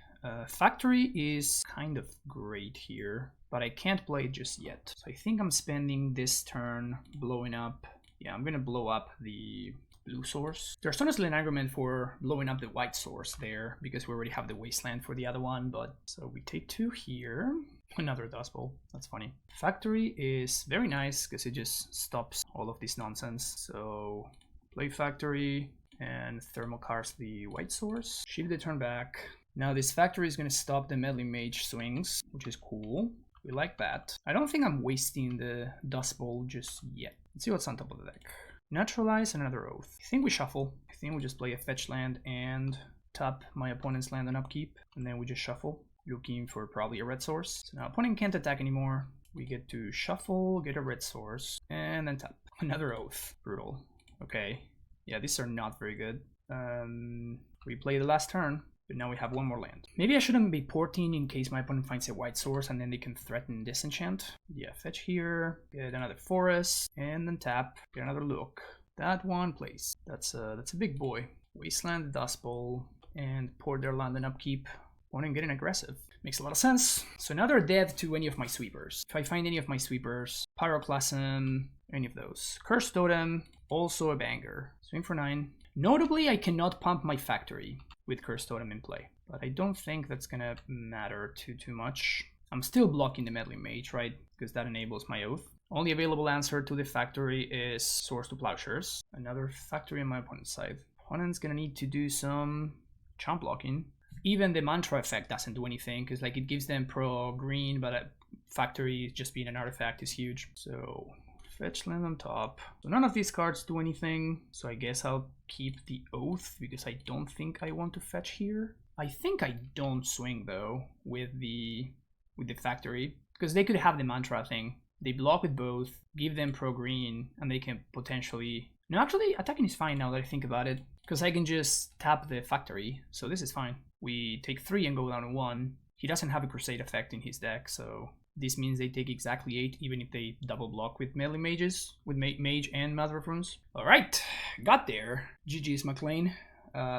Factory is kind of great here, but I can't play it just yet. So I think I'm spending this turn blowing up. Yeah, I'm gonna blow up the blue source. There's honestly an argument for blowing up the white source there because we already have the wasteland for the other one, but so we take 2 here. Another Dust Bowl, that's funny. Factory is very nice because it just stops all of this nonsense. So play Factory and Thermal Cars the white source. Shift the turn back. Now this Factory is going to stop the Meddling Mage swings, which is cool. We like that. I don't think I'm wasting the Dust Bowl just yet. Let's see what's on top of the deck. Naturalize, another Oath. I think we shuffle. I think we just play a fetch land and tap my opponent's land on upkeep, and then we just shuffle, looking for probably a red source. So now opponent can't attack anymore. We get to shuffle, get a red source, and then tap. Another Oath. Brutal. Okay. Yeah, these are not very good. We play the last turn, but now we have 1 more land. Maybe I shouldn't be porting in case my opponent finds a white source and then they can threaten disenchant. Yeah, fetch here, get another forest, and then tap, get another look. That one plays. That's a big boy. Wasteland, Dust Bowl, and port their land and upkeep. Opponent getting aggressive. Makes a lot of sense. So now they're dead to any of my sweepers. If I find any of my sweepers, Pyroclasm, any of those. Curse Totem, also a banger. Swing for 9. Notably, I cannot pump my Factory with Curse Totem in play, but I don't think that's gonna matter too much. I'm still blocking the Meddling Mage, right? Because that enables my Oath. Only available answer to the Factory is Swords to Plowshares. Another Factory on my opponent's side. Opponent's gonna need to do some chump blocking. Even the Mantra effect doesn't do anything, because like it gives them pro green, but a Factory just being an artifact is huge. So fetch land on top. So none of these cards do anything, so I guess I'll keep the Oath because I don't think I want to fetch here. I think I don't swing though with the Factory because they could have the Mantra thing. They block with both, give them pro green, and they can potentially... No, actually attacking is fine now that I think about it because I can just tap the Factory, so this is fine. We take 3 and go down to 1. He doesn't have a Crusade effect in his deck, so this means they take exactly 8, even if they double block with Meddling Mages, with Mage and Mother of Runes. Alright, got there. GG's McLean.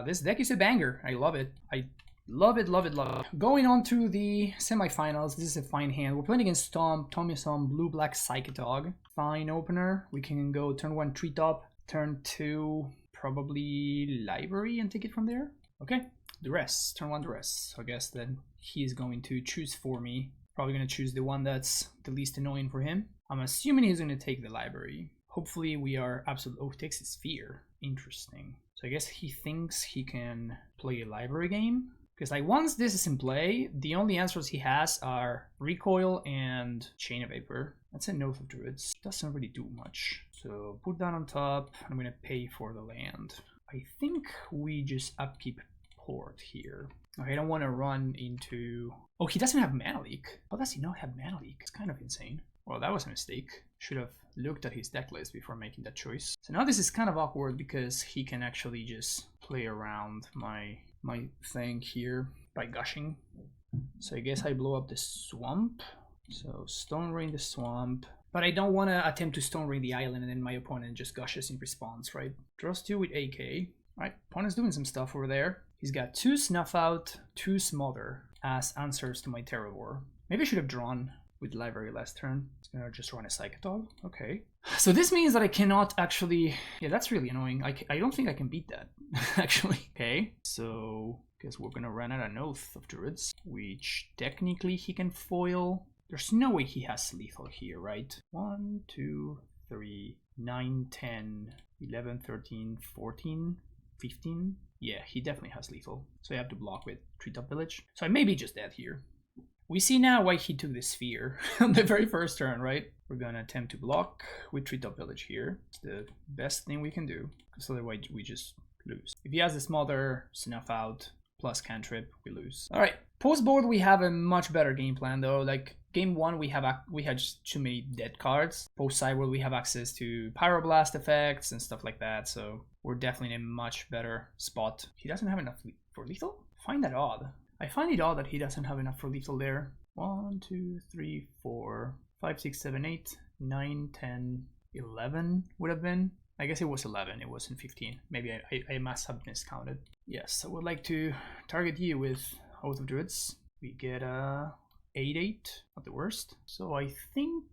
This deck is a banger. I love it. I love it, love it, love it. Going on to the semifinals, this is a fine hand. We're playing against Tommy Som Blue-Black Psychatog. Fine opener. We can go turn 1 Treetop, turn 2 probably Library and take it from there. Okay, Duress. Turn 1 Duress. So I guess then he's going to choose for me. Probably going to choose the one that's the least annoying for him. I'm assuming he's going to take the Library. Hopefully we are absolutely... Oh, he takes his Sphere. Interesting. So I guess he thinks he can play a Library game. Because like once this is in play, the only answers he has are Recoil and Chain of Vapor. That's an Oath of Druids. Doesn't really do much. So put that on top. I'm going to pay for the land. I think we just upkeep port here. I don't want to run into... Oh, he doesn't have Mana Leak. How does he not have Mana Leak? It's kind of insane. Well, that was a mistake. Should have looked at his deck list before making that choice. So now this is kind of awkward because he can actually just play around my thing here by gushing. So I guess I blow up the swamp. So Stone Rain the swamp. But I don't want to attempt to Stone Rain the island and then my opponent just gushes in response, right? Draws 2 with AK. Alright, opponent's doing some stuff over there. He's got 2 Snuff Out, 2 Smother as answers to my Terror War. Maybe I should have drawn with Library last turn. It's gonna just run a Psychatog. Okay. So this means that I cannot actually... Yeah, that's really annoying. I don't think I can beat that, actually. Okay, so... Guess we're gonna run out an Oath of Druids, which technically he can foil. There's no way he has lethal here, right? 1, 2, 3, 9, 10, 11, 13, 14, 15. Yeah, he definitely has lethal. So I have to block with Treetop Village. So I may be just dead here. We see now why he took the Sphere on the very first turn, right? We're gonna attempt to block with Treetop Village here. It's the best thing we can do, because otherwise we just lose. If he has a Smother, Snuff Out, plus Cantrip, we lose. Alright, post board we have a much better game plan though. Like game 1 we had just too many dead cards. Post sideboard we have access to Pyroblast effects and stuff like that, so we're definitely in a much better spot. He doesn't have enough for lethal? I find that odd. I find it odd that he doesn't have enough for lethal there. 1, 2, 3, 4, 5, 6, 7, 8, 9, 10, 11 would have been. I guess it was 11, it wasn't 15. Maybe I must have miscounted. Yes, I would like to target you with Oath of Druids. We get a 8/8, not the worst. So I think,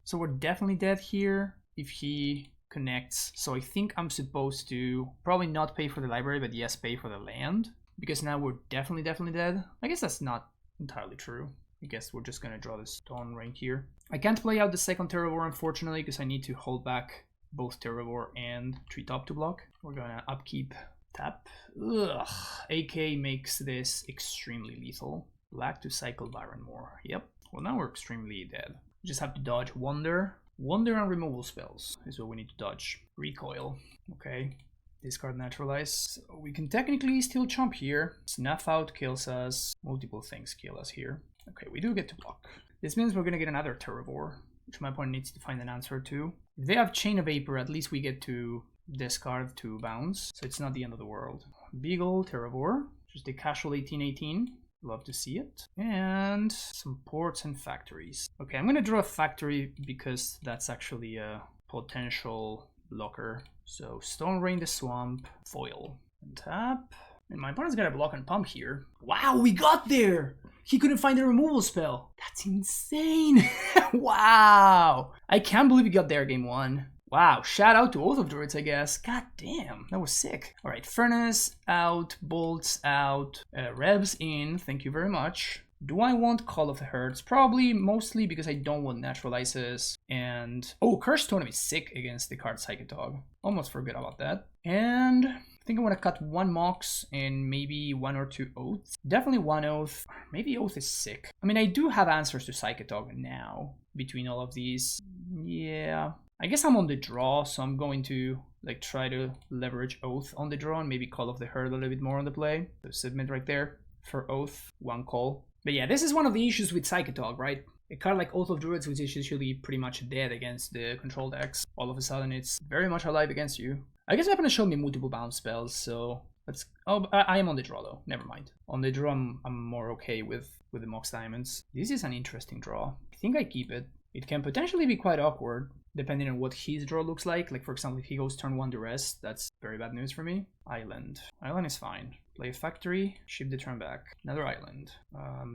so we're definitely dead here if he connects. So I think I'm supposed to probably not pay for the library, but yes, pay for the land, because now we're definitely dead. I guess that's not entirely true. I guess we're just gonna draw the Stone Rain here. I can't play out the second Terravor, unfortunately, because I need to hold back both Terravor and Treetop to block. We're gonna upkeep, tap. Ugh. AK makes this extremely lethal. Black to cycle Byron more. Yep. Well, now we're extremely dead. We just have to dodge Wonder. Wonder and removal spells is what we need to dodge. Recoil. Okay. Discard Naturalize. So we can technically still chomp here. Snuff Out kills us. Multiple things kill us here. Okay, we do get to block. This means we're gonna get another Terravor, which my opponent needs to find an answer to. If they have Chain of Vapor, at least we get to discard to bounce, so it's not the end of the world. Beagle, Terravor, just a casual 18/18. Love to see it. And some ports and factories. Okay, I'm gonna draw a factory because that's actually a potential blocker. So Stone Rain the Swamp, foil, and tap. And my opponent's got a block and pump here. Wow, we got there! He couldn't find the removal spell. That's insane. Wow. I can't believe he got there game one. Wow, shout out to Oath of Druids, I guess. God damn, that was sick. All right, Furnace out, Bolts out, Revs in, thank you very much. Do I want Call of the Herds? Probably, mostly because I don't want Naturalizes. And, oh, Curse Totem is sick against the card Psychatog. Almost forgot about that. And I think I want to cut one Mox and maybe one or two Oaths. Definitely one Oath. Maybe Oath is sick. I mean, I do have answers to Psychatog now between all of these. Yeah. I guess I'm on the draw, so I'm going to like try to leverage Oath on the draw and maybe Call of the Herd a little bit more on the play. So submit right there for Oath, one call. But yeah, this is one of the issues with Psychatog, right? A card like Oath of Druids, which is usually pretty much dead against the control decks, all of a sudden it's very much alive against you. I guess I'm gonna show me multiple bounce spells, so let's. Oh, I am on the draw though. Never mind. On the draw, I'm more okay with the Mox Diamonds. This is an interesting draw. I think I keep it. It can potentially be quite awkward depending on what his draw looks like. Like for example, if he goes turn 1 Duress, that's very bad news for me. Island. Island is fine. Play a factory, shift the turn back. Another island.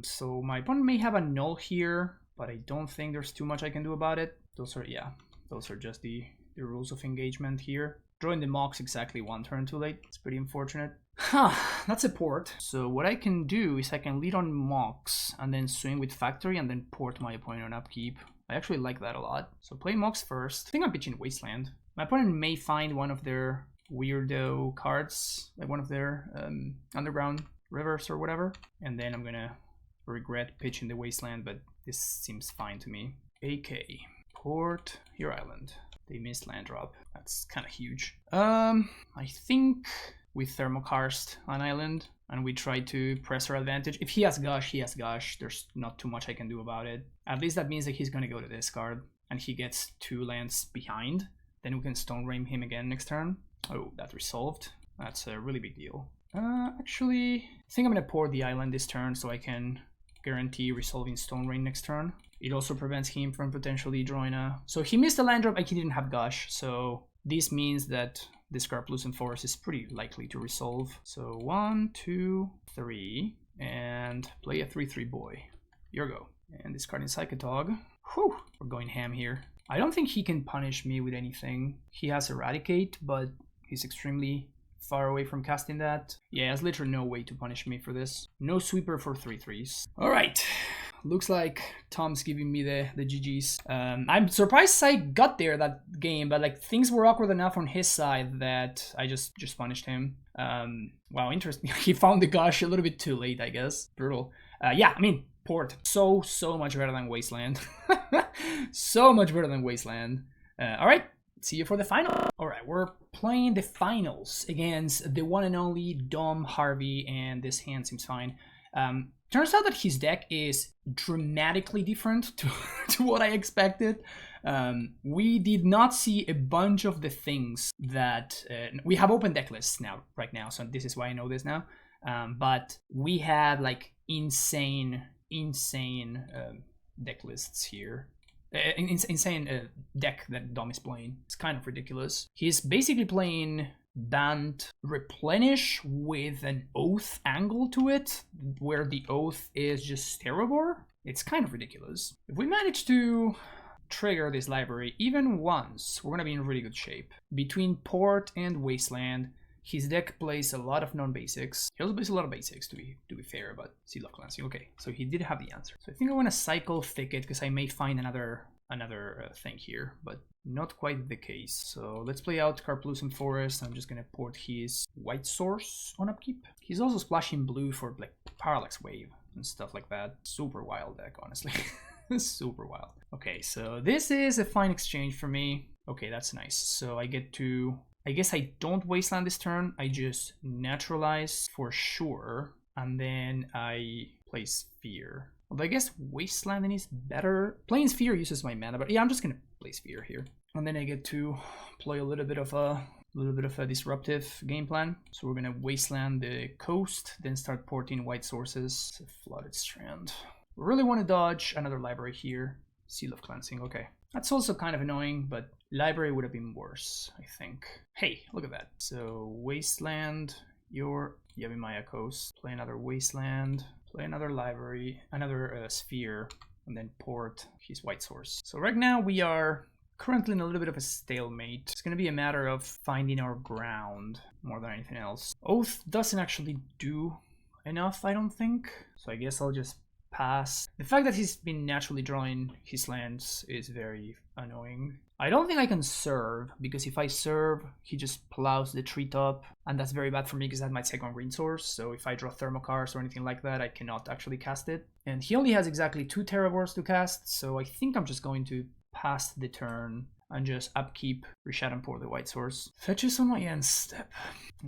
So my opponent may have a null here, but I don't think there's too much I can do about it. Those are just the rules of engagement here. Drawing the Mox exactly one turn too late. It's pretty unfortunate. Huh, that's a port. So what I can do is I can lead on Mox and then swing with factory and then port my opponent on upkeep. I actually like that a lot. So play Mox first. I think I'm pitching Wasteland. My opponent may find one of their weirdo cards, like one of their underground rivers or whatever. And then I'm gonna regret pitching the Wasteland, but this seems fine to me. AK, port your island. They missed land drop. That's kind of huge. I think we Thermokarst an island and we try to press our advantage. If he has Gush, he has Gush. There's not too much I can do about it. At least that means that he's going to go to this card and he gets 2 lands behind. Then we can Stone Rain him again next turn. Oh, that resolved. That's a really big deal. Actually, I think I'm going to pour the island this turn so I can guarantee resolving Stone Rain next turn. It also prevents him from potentially drawing a... So he missed a land drop and he didn't have Gush. So this means that this Lucent Forest is pretty likely to resolve. So 1, 2, 3, and play a 3/3 boy. Here we go. And discarding Psychatog. Whew, we're going ham here. I don't think he can punish me with anything. He has Eradicate, but he's extremely far away from casting that. Yeah, there's literally no way to punish me for this. No sweeper for 3/3s. All right. Looks like Tom's giving me the GGs. I'm surprised I got there that game, but like things were awkward enough on his side that I just punished him. Wow, interesting. He found the Gush a little bit too late, I guess. Brutal. Yeah, I mean, port. So much better than Wasteland. So much better than Wasteland. All right, see you for the final. All right, we're playing the finals against the one and only Dom Harvey, and this hand seems fine. Turns out that his deck is dramatically different to what I expected. We did not see a bunch of the things that... we have open deck lists right now, so this is why I know this now. But we had like insane deck lists here. Insane deck that Dom is playing. It's kind of ridiculous. He's basically playing Bant Replenish with an Oath angle to it, where the Oath is just Terravor. It's kind of ridiculous. If we manage to trigger this library even once, we're gonna be in really good shape. Between Port and Wasteland, his deck plays a lot of non-basics. He also plays a lot of basics, to be fair, but Seal of Cleansing. Okay, so he did have the answer. So I think I want to cycle Thicket because I may find another thing here, but not quite the case. So let's play out Carplucent Forest. I'm just gonna port his White Source on upkeep. He's also splashing blue for like Parallax Wave and stuff like that. Super wild deck, honestly. Super wild. Okay, so this is a fine exchange for me. Okay, that's nice. So I get to... I guess I don't Wasteland this turn. I just Naturalize for sure. And then I play Sphere. Although I guess Wastelanding is better. Playing Sphere uses my mana, but yeah, I'm just gonna play Sphere here. And then I get to play a little bit of a disruptive game plan. So we're gonna Wasteland the coast, then start porting white sources. It's a Flooded Strand. We really want to dodge another library here. Seal of Cleansing, okay. That's also kind of annoying, but library would have been worse, I think. Hey, look at that. So Wasteland your Yavimaya Coast, play another Wasteland, play another library, another Sphere, and then port his White Source. So right now we are currently in a little bit of a stalemate. It's going to be a matter of finding our ground more than anything else. Oath doesn't actually do enough, I don't think. So I guess I'll just pass. The fact that he's been naturally drawing his lands is very annoying. I don't think I can serve, because if I serve, he just plows the treetop, and that's very bad for me because I have my second green source. So if I draw Thermocars or anything like that, I cannot actually cast it. And he only has exactly 2 Terravors to cast, so I think I'm just going to pass the turn and just upkeep, reshadow and pour the White Source. Fetches on my end step.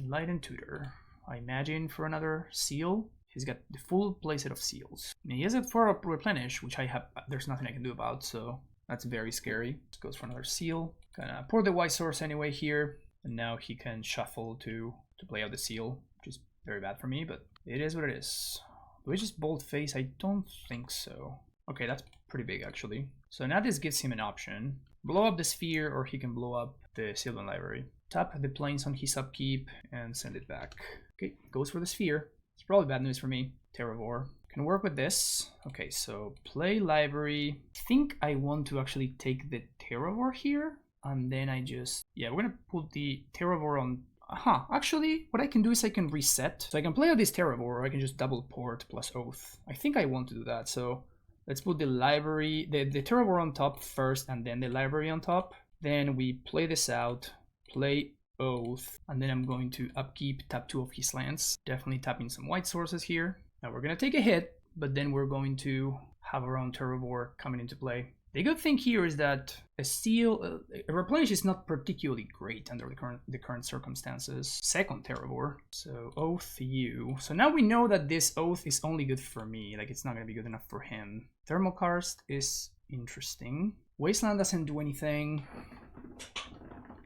Light and Tutor. I imagine for another seal. He's got the full playset of seals. And he has it for a replenish, which I have. There's nothing I can do about, so that's very scary. Just goes for another seal. Gonna pour the White Source anyway here, and now he can shuffle to play out the seal, which is very bad for me, but it is what it is. Do I just bold face? I don't think so. Okay, that's pretty big actually. So now this gives him an option. Blow up the Sphere, or he can blow up the Sylvan Library. Tap the plains on his upkeep and send it back. Okay, goes for the Sphere. It's probably bad news for me. Terravor. Can work with this. Okay, so play library. I think I want to actually take the Terravor here. And then I just... yeah, we're gonna put the Terravor on... actually, what I can do is I can reset. So I can play out this Terravor, or I can just double port plus Oath. I think I want to do that, so... let's put the library... the Terravor on top first, and then the library on top. Then we play this out. Play Oath, and then I'm going to upkeep, tap 2 of his lands. Definitely tapping some White Sources here. Now we're going to take a hit, but then we're going to have our own Terravor coming into play. The good thing here is that a seal, a replenish is not particularly great under the current circumstances. Second Terravor, so Oath you. So now we know that this Oath is only good for me, like it's not going to be good enough for him. Thermokarst is interesting. Wasteland doesn't do anything.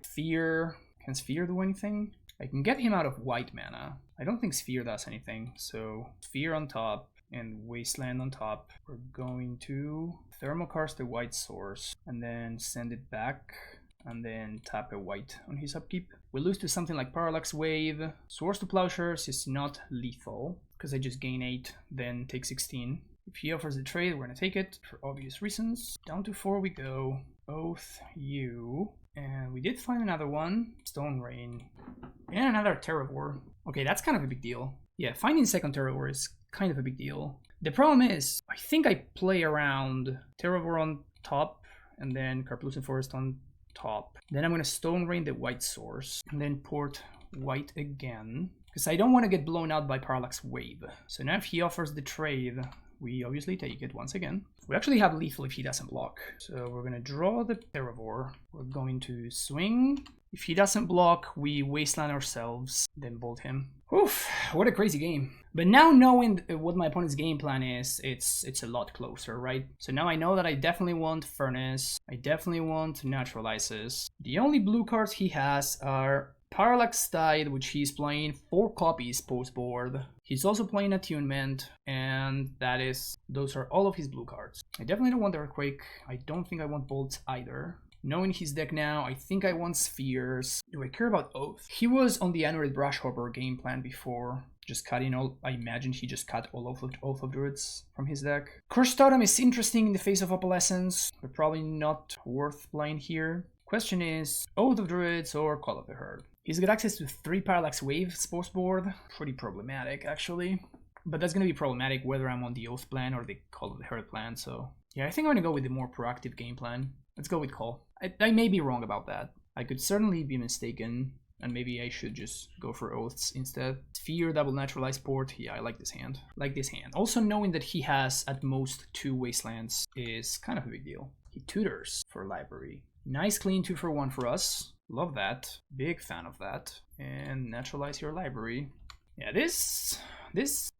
Sphere. Can Sphere do anything? I can get him out of white mana. I don't think Sphere does anything. So Sphere on top and Wasteland on top. We're going to Thermokarst the White Source and then send it back and then tap a white on his upkeep. We lose to something like Parallax Wave. Swords to Plowshares is not lethal because I just gain 8, then take 16. If he offers the trade, we're gonna take it for obvious reasons. Down to 4 we go. Oath you. And we did find another one, Stone Rain, and another Terravor. Okay, that's kind of a big deal. Yeah, finding second Terravor is kind of a big deal. The problem is, I think I play around Terravor on top, and then Carplucent Forest on top. Then I'm going to Stone Rain the White Source, and then port white again, because I don't want to get blown out by Parallax Wave. So now if he offers the trade, we obviously take it once again. We actually have lethal if he doesn't block. So we're going to draw the Terravor. We're going to swing. If he doesn't block, we Wasteland ourselves, then bolt him. Oof, what a crazy game. But now knowing what my opponent's game plan is, it's a lot closer, right? So now I know that I definitely want Furnace. I definitely want Naturalizes. The only blue cards he has are Parallax Tide, which he's playing 4 copies post-board. He's also playing Attunement, and those are all of his blue cards. I definitely don't want Earthquake. I don't think I want Bolts either. Knowing his deck now, I think I want Spheres. Do I care about Oath? He was on the Annured Brushhopper game plan before. Just cutting all, I imagine he just cut all of Oath of Druids from his deck. Cursed Totem is interesting in the face of Opalescence, but probably not worth playing here. Question is, Oath of Druids or Call of the Herd? He's got access to 3 Parallax Waves post board. Pretty problematic, actually. But that's going to be problematic whether I'm on the Oath plan or the Call of the Herd plan, so... yeah, I think I'm going to go with the more proactive game plan. Let's go with Call. I may be wrong about that. I could certainly be mistaken, and maybe I should just go for Oaths instead. Sphere, double Naturalized Port. Yeah, I like this hand. Also, knowing that he has at most 2 Wastelands is kind of a big deal. He tutors for Library. Nice clean 2 for 1 for us. Love that. Big fan of that. And naturalize your library. Yeah, this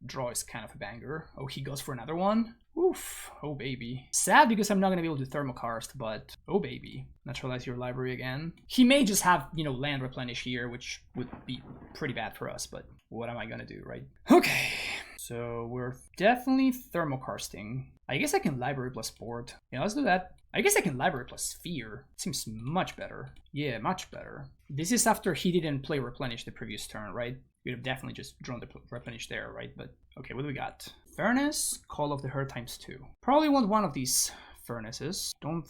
draw is kind of a banger. Oh, he goes for another one? Oof. Oh, baby. Sad because I'm not going to be able to Thermokarst, but oh, baby. Naturalize your library again. He may just have, you know, land replenish here, which would be pretty bad for us, but what am I going to do, right? Okay. So we're definitely Thermokarsting. I guess I can library plus port. Yeah, let's do that. I guess I can library plus sphere. It seems much better. Yeah, much better. This is after he didn't play replenish the previous turn, right? You'd have definitely just drawn the replenish there, right? But okay, what do we got? Furnace, Call of the Herd ×2. Probably want one of these furnaces. Don't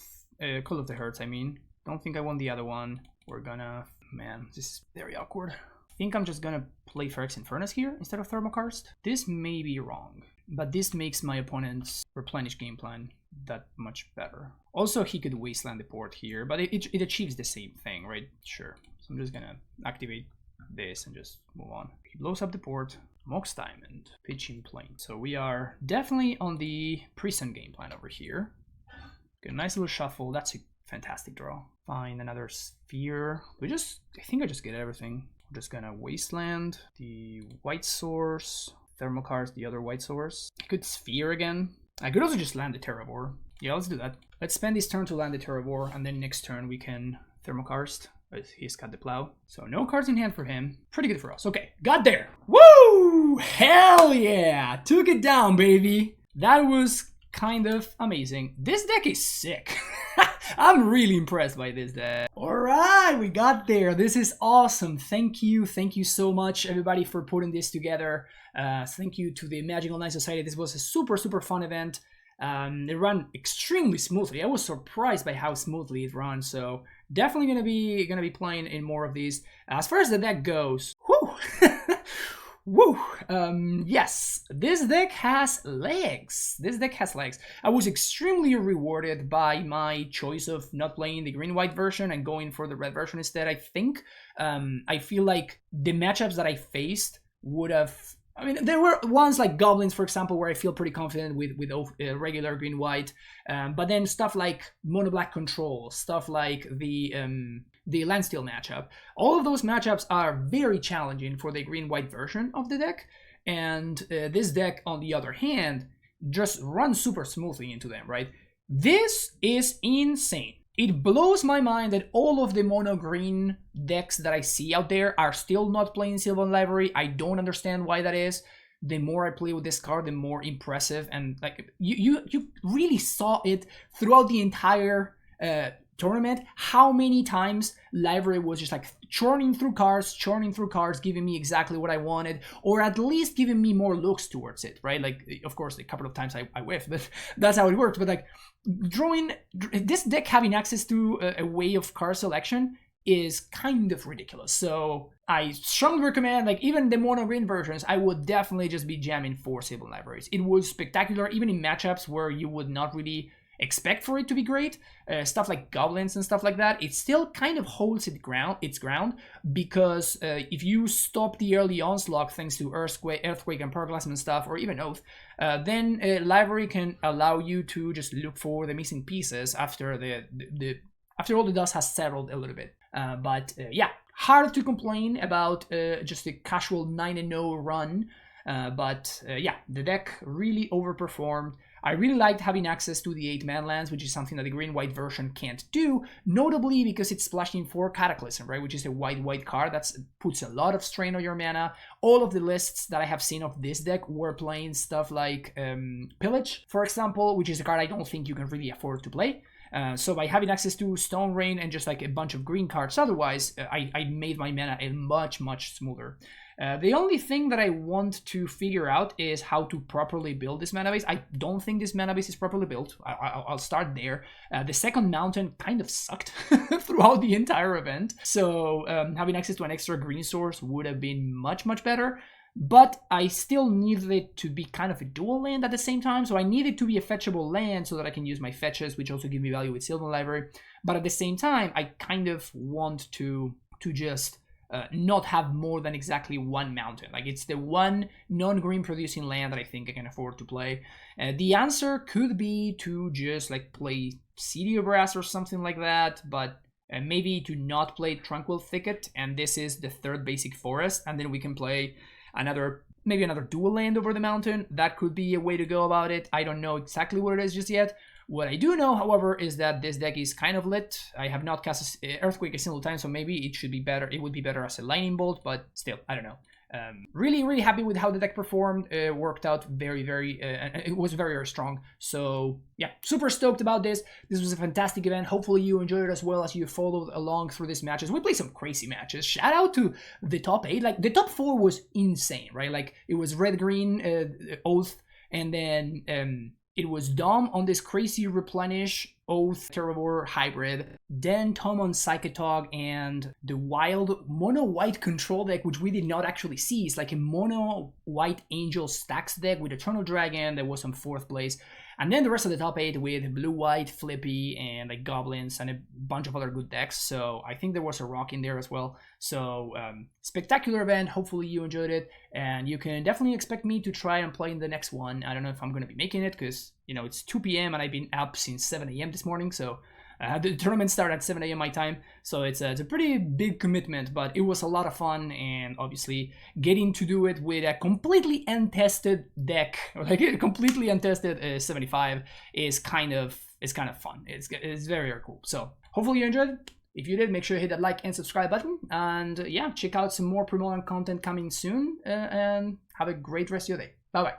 Call of the Herds, I mean. Don't think I want the other one. We're gonna... man, this is very awkward. I think I'm just gonna play Phyrexian Furnace here instead of Thermokarst. This may be wrong, but this makes my opponent's replenish game plan that much better. Also, he could wasteland the port here, but it achieves the same thing, right? Sure. So I'm just gonna activate this and just move on. He blows up the port, Mox Diamond, pitching plane. So we are definitely on the present game plan over here. Get a nice little shuffle. That's a fantastic draw. Find another sphere. I think I just get everything. I'm just gonna wasteland the white source, Thermokarst the other white source. I could sphere again. I could also just land the Terravor. Yeah, let's do that. Let's spend this turn to land the Terravor, and then next turn we can Thermokarst. He's got the plow. So no cards in hand for him. Pretty good for us. Okay, got there. Woo! Hell yeah! Took it down, baby. That was kind of amazing. This deck is sick. I'm really impressed by this deck. Alright, we got there. This is awesome. Thank you so much, everybody, for putting this together. Thank you to the Magic Online Society. This was a super fun event. It ran extremely smoothly. I was surprised by how smoothly it ran, so definitely gonna be playing in more of these. As far as the deck goes, whoo, woo. Yes, this deck has legs. I was extremely rewarded by my choice of not playing the green-white version and going for the red version instead. I think I feel like the matchups that I faced would have... I mean, there were ones like Goblins, for example, where I feel pretty confident with regular green-white. But then stuff like mono-black control, stuff like the Landstill matchup. All of those matchups are very challenging for the green-white version of the deck. And this deck, on the other hand, just runs super smoothly into them, right? This is insane. It blows my mind that all of the mono-green decks that I see out there are still not playing Sylvan Library. I don't understand why that is. The more I play with this card, the more impressive, and like you really saw it throughout the entire tournament. How many times Library was just like churning through cards, giving me exactly what I wanted, or at least giving me more looks towards it, right? Like, of course, a couple of times I whiffed, but that's how it worked. But like, drawing this deck having access to a way of card selection is kind of ridiculous. So I strongly recommend, like, even the mono green versions, I would definitely just be jamming for Sylvan Libraries. It was spectacular, even in matchups where you would not really expect for it to be great. Stuff like Goblins and stuff like that, it still kind of holds its ground, because if you stop the early onslaught thanks to Earthquake and Pyroclasm and stuff, or even Oath, then Library can allow you to just look for the missing pieces after after all the dust has settled a little bit. But yeah, hard to complain about just a casual 9-0 run. But yeah, the deck really overperformed. I really liked having access to the 8-man lands, which is something that the green-white version can't do, notably because it's splashing for Cataclysm, right, which is a white card that puts a lot of strain on your mana. All of the lists that I have seen of this deck were playing stuff like Pillage, for example, which is a card I don't think you can really afford to play. So by having access to Stone Rain and just like a bunch of green cards otherwise, I made my mana much smoother. The only thing that I want to figure out is how to properly build this mana base. I don't think this mana base is properly built. I'll start there. The second mountain kind of sucked throughout the entire event. So having access to an extra green source would have been much better. But I still needed it to be kind of a dual land at the same time. So I needed to be a fetchable land so that I can use my fetches, which also give me value with Sylvan Library. But at the same time, I kind of want to just not have more than exactly one mountain. Like, it's the one non-green producing land that I think I can afford to play. The answer could be to just like play City of Brass or something like that, but maybe to not play Tranquil Thicket, and this is the third basic forest, and then we can play maybe another dual land over the mountain. That could be a way to go about it. I don't know exactly what it is just yet. What I do know, however, is that this deck is kind of lit. I have not cast Earthquake a single time, so maybe it should be better. It would be better as a Lightning Bolt, but still, I don't know. Really happy with how the deck performed. Worked out very it was very strong. So yeah, super stoked about this. This was a fantastic event. Hopefully you enjoyed it as well as you followed along through these matches. We played some crazy matches. Shout out to the top 8. Like, the top 4 was insane, right? Like, it was red-green Oath, and then it was Dom on this crazy Replenish Oath Terravore hybrid, then Tom on Psychatog, and the wild mono-white control deck, which we did not actually see. It's like a mono-white Angel Stacks deck with Eternal Dragon that was on 4th place. And then the rest of the top 8 with blue-white, Flippi, and like Goblins, and a bunch of other good decks. So I think there was a rock in there as well. So spectacular event. Hopefully you enjoyed it. And you can definitely expect me to try and play in the next one. I don't know if I'm going to be making it because, you know, it's 2 p.m. and I've been up since 7 a.m. this morning. So the tournament started at 7 a.m. my time, so it's a pretty big commitment, but it was a lot of fun, and obviously getting to do it with a completely untested deck, or like a completely untested 75, is kind of fun. It's very cool. So hopefully you enjoyed it. If you did, make sure you hit that like and subscribe button, and yeah, check out some more Premodern content coming soon, and have a great rest of your day. Bye bye.